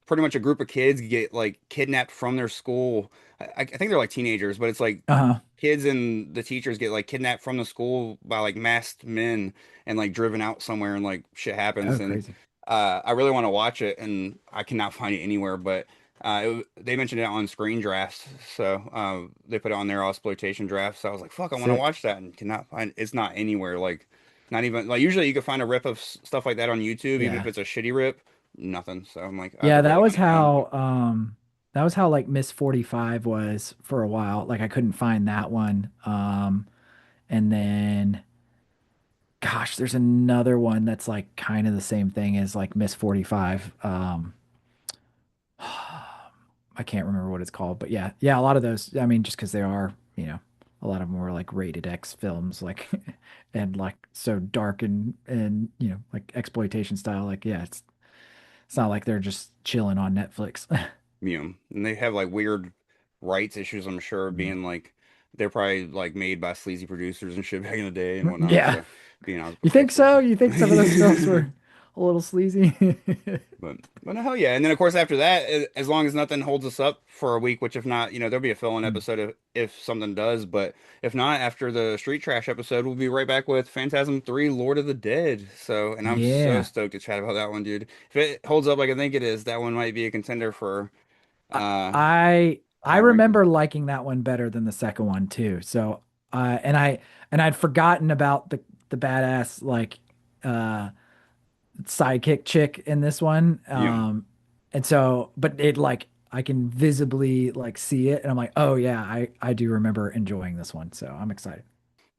pretty much a group of kids get like kidnapped from their school. I think they're like teenagers, but it's like Uh-huh. kids and the teachers get like kidnapped from the school by like masked men and like driven out somewhere and like shit happens Oh, and crazy. I really want to watch it and I cannot find it anywhere but they mentioned it on Screen Drafts so they put it on their exploitation draft so I was like fuck I want to Sick. watch that and cannot find it's not anywhere like not even like usually you can find a rip of stuff like that on YouTube even if Yeah. it's a shitty rip nothing so I'm like I Yeah, really want to know that was how like Miss 45 was for a while. Like I couldn't find that one. And then gosh, there's another one that's like kind of the same thing as like Miss 45. I can't remember what it's called, but yeah, yeah, a lot of those. I mean, just because they are, a lot of them were like rated X films, like and like so dark and like exploitation style. Like, yeah, it's not like they're just chilling on Netflix. you know, and they have like weird rights issues, I'm sure, Mm. being like they're probably like made by sleazy producers and shit back in the day and whatnot. Yeah, So being out you think exploitation. so? You think some of those films were a little sleazy? But no, hell yeah. And then of course after that, as long as nothing holds us up for a week, which if not, there'll be a fill-in Mm. episode if something does. But if not, after the Street Trash episode, we'll be right back with Phantasm 3, Lord of the Dead. So, and I'm so Yeah. stoked to chat about that one, dude. If it holds up like I think it is, that one might be a contender for I uh I high ranking. remember liking that one better than the second one too. So and I'd forgotten about the badass like uh sidekick chick in this one. Yeah. And so but it like I can visibly like see it and I'm like, "Oh yeah, I do remember enjoying this one." So I'm excited.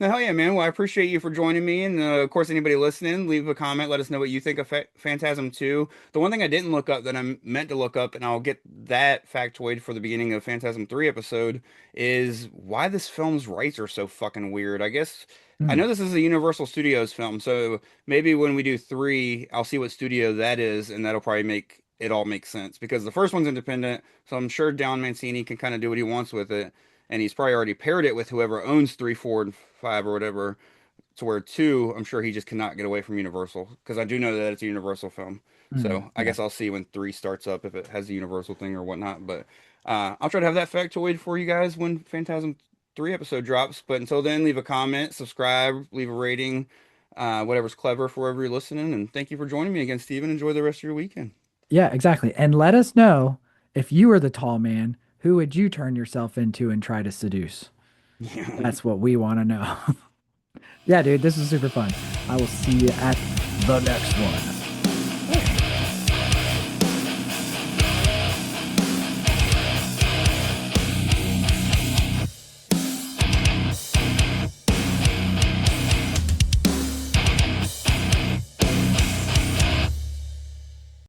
No, hell yeah, man. Well, I appreciate you for joining me. And of course, anybody listening, leave a comment. Let us know what you think of Phantasm 2. The one thing I didn't look up that I meant to look up, and I'll get that factoid for the beginning of Phantasm 3 episode, is why this film's rights are so fucking weird. I guess I Hmm. know this is a Universal Studios film, so maybe when we do 3, I'll see what studio that is, and that'll probably make it all make sense. Because the first one's independent, so I'm sure Don Mancini can kind of do what he wants with it and he's probably already paired it with whoever owns 3, 4, and 5 or whatever. To where 2, I'm sure he just cannot get away from Universal because I do know that it's a Universal film. Hmm. So I Yeah. guess I'll see when 3 starts up if it has the Universal thing or whatnot. But I'll try to have that factoid for you guys when Phantasm 3 episode drops. But until then, leave a comment, subscribe, leave a rating, whatever's clever for wherever you're listening. And thank you for joining me again, Steven. Enjoy the rest of your weekend. Yeah, exactly. And let us know if you were the tall man, who would you turn yourself into and try to seduce? Yeah. That's what we want to know. Yeah, dude, this is super fun. I will see you at the next one.